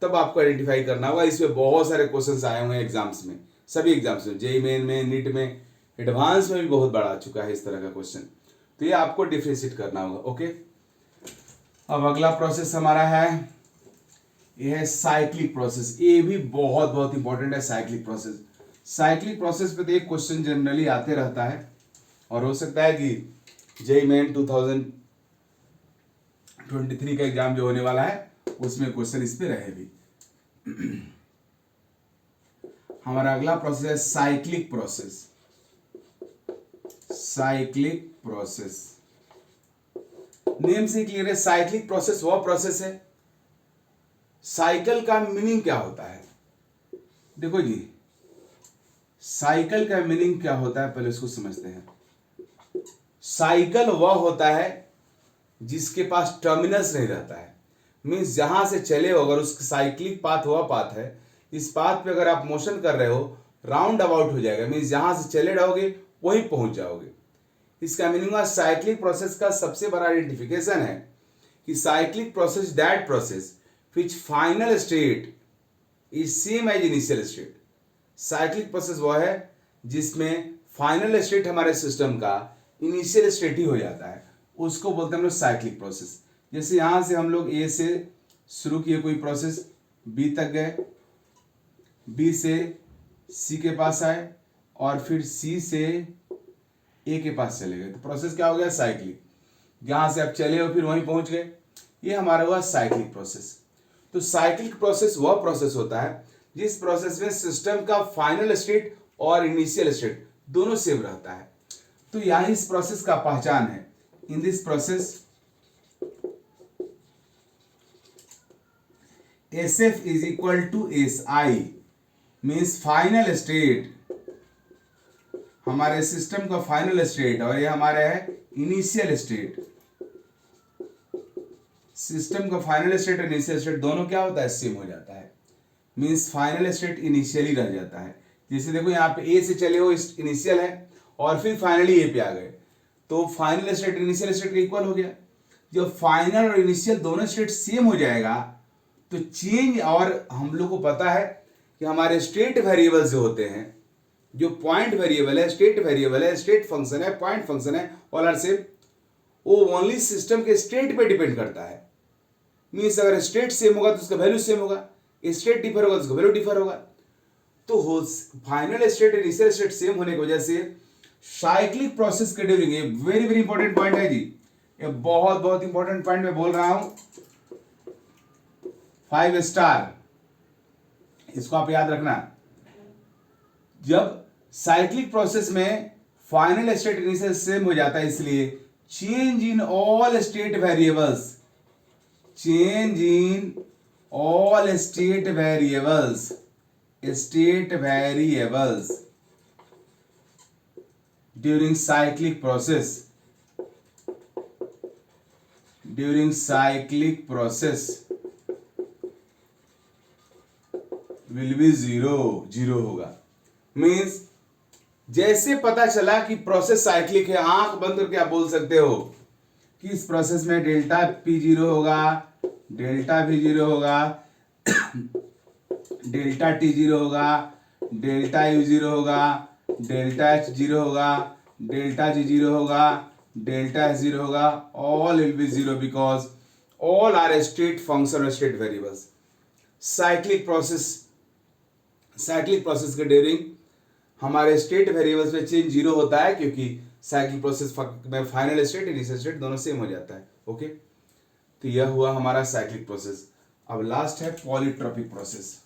तब आपको आइडेंटिफाई करना होगा। इसमें बहुत सारे क्वेश्चंस आए हुए हैं एग्जाम्स में, सभी एग्जाम्स में, जेईई मेन में, नीट में, एडवांस में भी बहुत बड़ा आ चुका है इस तरह का क्वेश्चन। तो ये आपको डिफरेंशिएट करना होगा। ओके, अब अगला प्रोसेस हमारा है, ये है साइक्लिक प्रोसेस। ये भी बहुत बहुत इंपॉर्टेंट है साइक्लिक प्रोसेस। साइक्लिक प्रोसेस पे तो एक क्वेश्चन जनरली आते रहता है, और हो सकता है कि जेईई मेन 2023 का एग्जाम जो होने वाला है उसमें क्वेश्चन इस पे रहे भी। हमारा अगला प्रोसेस है cyclic process. Cyclic process name से क्लियर है, साइक्लिक प्रोसेस वह प्रोसेस है। साइकिल का मीनिंग क्या होता है? देखो जी, साइकिल का मीनिंग क्या होता है पहले उसको समझते हैं। साइकिल वह होता है जिसके पास टर्मिनस नहीं रहता है, मीन्स जहां से चले हो, अगर उसका साइक्लिक पाथ वह पाथ है, इस पाथ पे अगर आप मोशन कर रहे हो राउंड अबाउट हो जाएगा, मीन्स जहां से चले रहोगे वहीं पहुंच जाओगे। इसका मीनिंग हुआ साइक्लिक प्रोसेस का सबसे बड़ा आइडेंटिफिकेशन है कि cyclic process that process which final state is same as initial state. Cyclic process वह है जिसमें फाइनल स्टेट हमारे सिस्टम का इनिशियल स्टेट ही हो जाता है, उसको बोलते हैं हम लोग साइक्लिक प्रोसेस। जैसे यहां से हम लोग ए से शुरू किए कोई प्रोसेस, बी तक गए, बी से सी के पास आए, और फिर सी से ए के पास चले गए, तो प्रोसेस क्या हो गया, साइक्लिक। जहां से आप चले हो फिर वहीं पहुंच गए, ये हमारा हुआ साइक्लिक प्रोसेस। तो साइक्लिक प्रोसेस वह प्रोसेस होता है जिस प्रोसेस में सिस्टम का फाइनल स्टेट और इनिशियल स्टेट दोनों सेम रहता है। तो यहां इस प्रोसेस का पहचान है, in this process SF is equal to SI, means final state, हमारे सिस्टम का फाइनल स्टेट, और ये हमारा है इनिशियल स्टेट। सिस्टम का फाइनल स्टेट और इनिशियल स्टेट दोनों क्या होता है, सेम हो जाता है। मीन्स फाइनल स्टेट इनिशियली रह जाता है। जैसे देखो यहाँ पे ए से चले हो, इनिशियल है, और फिर फाइनली ए पे आ गए, तो फाइनल स्टेट इनिशियल स्टेट का इक्वल हो गया। जब फाइनल और इनिशियल दोनों स्टेट सेम हो जाएगा तो चेंज, और हम लोग को पता है कि हमारे स्टेट वेरिएबल्स जो होते हैं, जो पॉइंट वेरिएबल है, स्टेट वेरिएबल है, स्टेट फंक्शन है, पॉइंट फंक्शन है, ऑल आर सेम, वो ओनली सिस्टम के स्टेट पे डिपेंड करता है। मीन्स अगर स्टेट सेम होगा तो उसका वैल्यू सेम होगा, स्टेट डिफर होगा तो उसका वैल्यू डिफर होगा। तो फाइनल स्टेट और इनिशियल स्टेट सेम होने की वजह से साइक्लिक प्रोसेस के ड्यूरिंग, ये वेरी वेरी इंपॉर्टेंट पॉइंट है जी, ये बहुत बहुत इंपॉर्टेंट पॉइंट मैं बोल रहा हूं, 5 स्टार, इसको आप याद रखना। जब साइक्लिक प्रोसेस में फाइनल स्टेट इनिशियल सेम हो जाता है, इसलिए change in all state variables, change in all state variables, state variables during cyclic process, during cyclic process will be zero होगा। मीन्स जैसे पता चला कि प्रोसेस साइक्लिक है, आंख बंद करके आप बोल सकते हो कि इस प्रोसेस में डेल्टा पी जीरो होगा, डेल्टा भी जीरो होगा, डेल्टा टी जीरो होगा, डेल्टा यू जीरो होगा, डेल्टा एच जीरो होगा, डेल्टा जी जीरो होगा, डेल्टा एस जीरो होगा, all will be zero because all are state function और स्टेट वेरिएबल्स। साइक्लिक प्रोसेस के during हमारे state variables में change zero होता है, क्योंकि साइक्लिक प्रोसेस में फाइनल स्टेट इनिशियल स्टेट दोनों सेम हो जाता है। ओके, तो यह हुआ हमारा साइक्लिक प्रोसेस। अब लास्ट है polytropic process.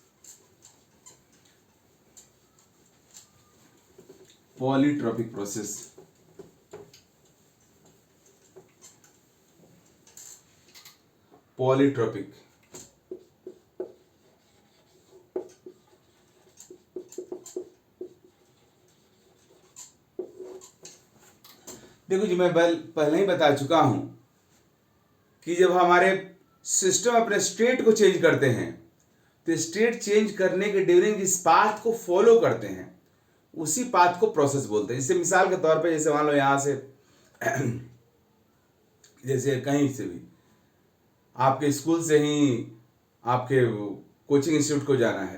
Polytropic process, polytropic, देखो जी, मैं पहले ही बता चुका हूं कि जब हमारे सिस्टम अपने स्टेट को चेंज करते हैं तो स्टेट चेंज करने के ड्यूरिंग जिस पाथ को फॉलो करते हैं उसी पाथ को प्रोसेस बोलते हैं। जैसे मिसाल के तौर पे, जैसे मान लो यहां से जैसे कहीं से भी आपके स्कूल से ही आपके कोचिंग इंस्टीट्यूट को जाना है,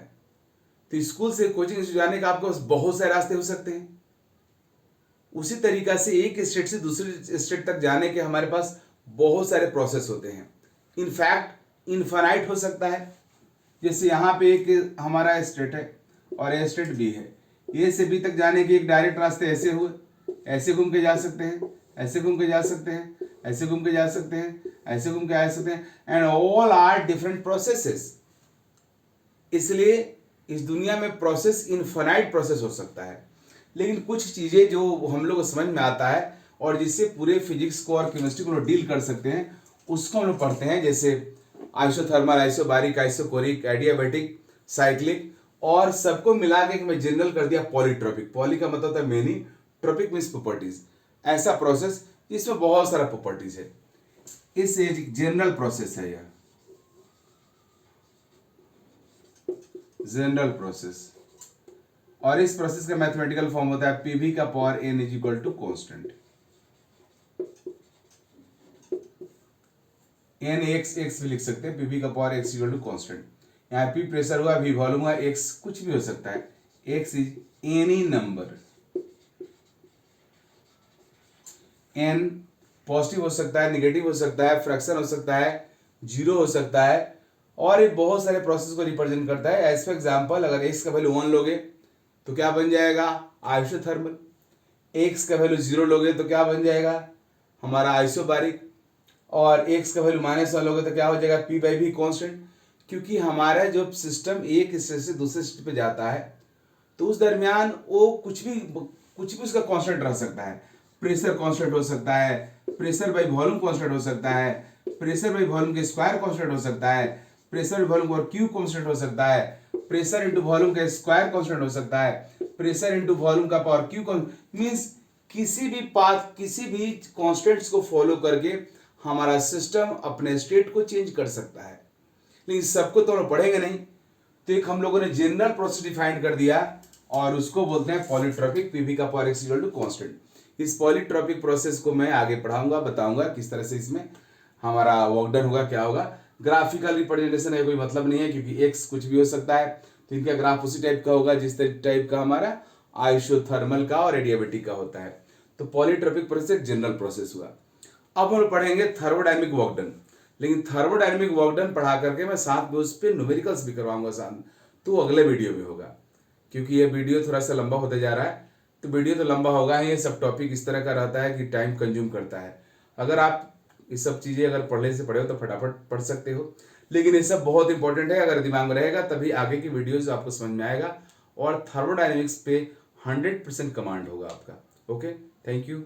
तो स्कूल से कोचिंग इंस्टीट्यूट जाने का आपके पास बहुत सारे रास्ते हो सकते हैं। उसी तरीका से एक स्टेट से दूसरे स्टेट तक जाने के हमारे पास बहुत सारे प्रोसेस होते हैं। इनफैक्ट इनफाइनाइट हो सकता है। जैसे यहाँ पे एक हमारा स्टेट है और ए स्टेट बी है, ए से बी तक जाने के एक डायरेक्ट रास्ते ऐसे हुए, ऐसे घूम के जा सकते हैं, ऐसे घूम के जा सकते हैं, ऐसे घूम के जा सकते हैं, ऐसे घूम के आ सकते हैं, and all are different processes. इसलिए इस दुनिया में प्रोसेस इनफाइनाइट प्रोसेस हो सकता है, लेकिन कुछ चीज़ें जो हम लोग को समझ में आता है और जिससे पूरे फिजिक्स को और केमिस्ट्री को डील कर सकते हैं, उसको हम लोग पढ़ते हैं। जैसे isothermal, isobaric, isochoric, adiabatic, cyclic, और सबको मिला के मैं जनरल कर दिया पॉलीट्रॉपिक। पॉली का मतलब होता है मेनी, ट्रॉपिक मीन्स प्रॉपर्टीज। ऐसा प्रोसेस जिसमें बहुत सारा प्रॉपर्टीज है, इस एक जनरल प्रोसेस है यह, जनरल प्रोसेस। और इस प्रोसेस का मैथमेटिकल फॉर्म होता है पीवी का power N is equal to constant. N X भी लिख सकते हैं, पीवी का power X equal to constant. यहाँ पी प्रेशर हुआ, वी वॉल्यूम हुआ, एक्स कुछ भी हो सकता है, X is any number. N positive हो सकता है, निगेटिव हो सकता है, फ्रैक्शन हो सकता है, जीरो हो सकता है, और ये बहुत सारे प्रोसेस को रिप्रेजेंट करता है। एज फॉर एग्जाम्पल, अगर एक्स का वैल्यू 1 लोगे तो क्या बन जाएगा, आइसोथर्मल। एक्स का वैल्यू 0 लोगे तो क्या बन जाएगा, हमारा आइसोबारिक। और एक्स का वैल्यू -1 लोगे तो क्या हो जाएगा, पी बाई वी कॉन्स्टेंट। क्योंकि हमारा जो सिस्टम एक स्टेट से दूसरे स्टेट पे जाता है तो उस दरमियान वो कुछ भी उसका कांस्टेंट रह सकता है। प्रेशर कांस्टेंट हो सकता है, प्रेशर बाई वॉल्यूम कांस्टेंट हो सकता है, प्रेशर बाई वॉल्यूम के स्क्वायर कांस्टेंट हो सकता है, प्रेशर बाई वॉल्यूम और क्यू कांस्टेंट हो सकता है, प्रेशर इंटू वॉल्यूम का स्क्वायर कांस्टेंट हो सकता है, प्रेशर इंटू वॉल्यूम का पावर क्यू मींस किसी भी पाथ, किसी भी कांस्टेंट्स को फॉलो करके हमारा सिस्टम अपने स्टेट को चेंज कर सकता है। लेकिन सबको तो हम पढ़ेंगे नहीं, तो एक हम लोगों ने जनरल प्रोसेस डिफाइन कर दिया और उसको बोलते हैं पॉलीट्रॉपिक, पीवी का power X equal to constant. इस पॉलीट्रॉपिक प्रोसेस को मैं आगे पढ़ाऊंगा, बताऊंगा किस तरह से इसमें हमारा वर्क डन होगा, क्या होगा। ग्राफिकल रिप्रेजेंटेशन है कोई मतलब नहीं है, क्योंकि एक्स कुछ भी हो सकता है, तो इनका ग्राफ उसी टाइप का होगा जिस टाइप का हमारा आइसोथर्मल का और एडियाबेटिक का होता है। तो पॉलीट्रॉपिक प्रोसेस जनरल प्रोसेस हुआ। अब हम पढ़ेंगे थर्मोडायनेमिक वर्क डन, लेकिन थर्मोडायनेमिक वर्क डन पढ़ा करके मैं साथ में उस पर न्यूमेरिकल्स भी करवाऊंगा साथ, तो अगले वीडियो में होगा। क्योंकि ये वीडियो थोड़ा सा लंबा होते जा रहा है, तो वीडियो तो लंबा होगा ही, ये सब टॉपिक इस तरह का रहता है कि टाइम कंज्यूम करता है। अगर आप ये सब चीज़ें अगर पढ़ने से पढ़े हो तो फटाफट पढ़ सकते हो, लेकिन ये सब बहुत इंपॉर्टेंट है, अगर दिमाग में रहेगा तभी आगे की वीडियोज आपको समझ में आएगा और थर्मोडायनेमिक्स पे 100% कमांड होगा आपका। Okay, thank you.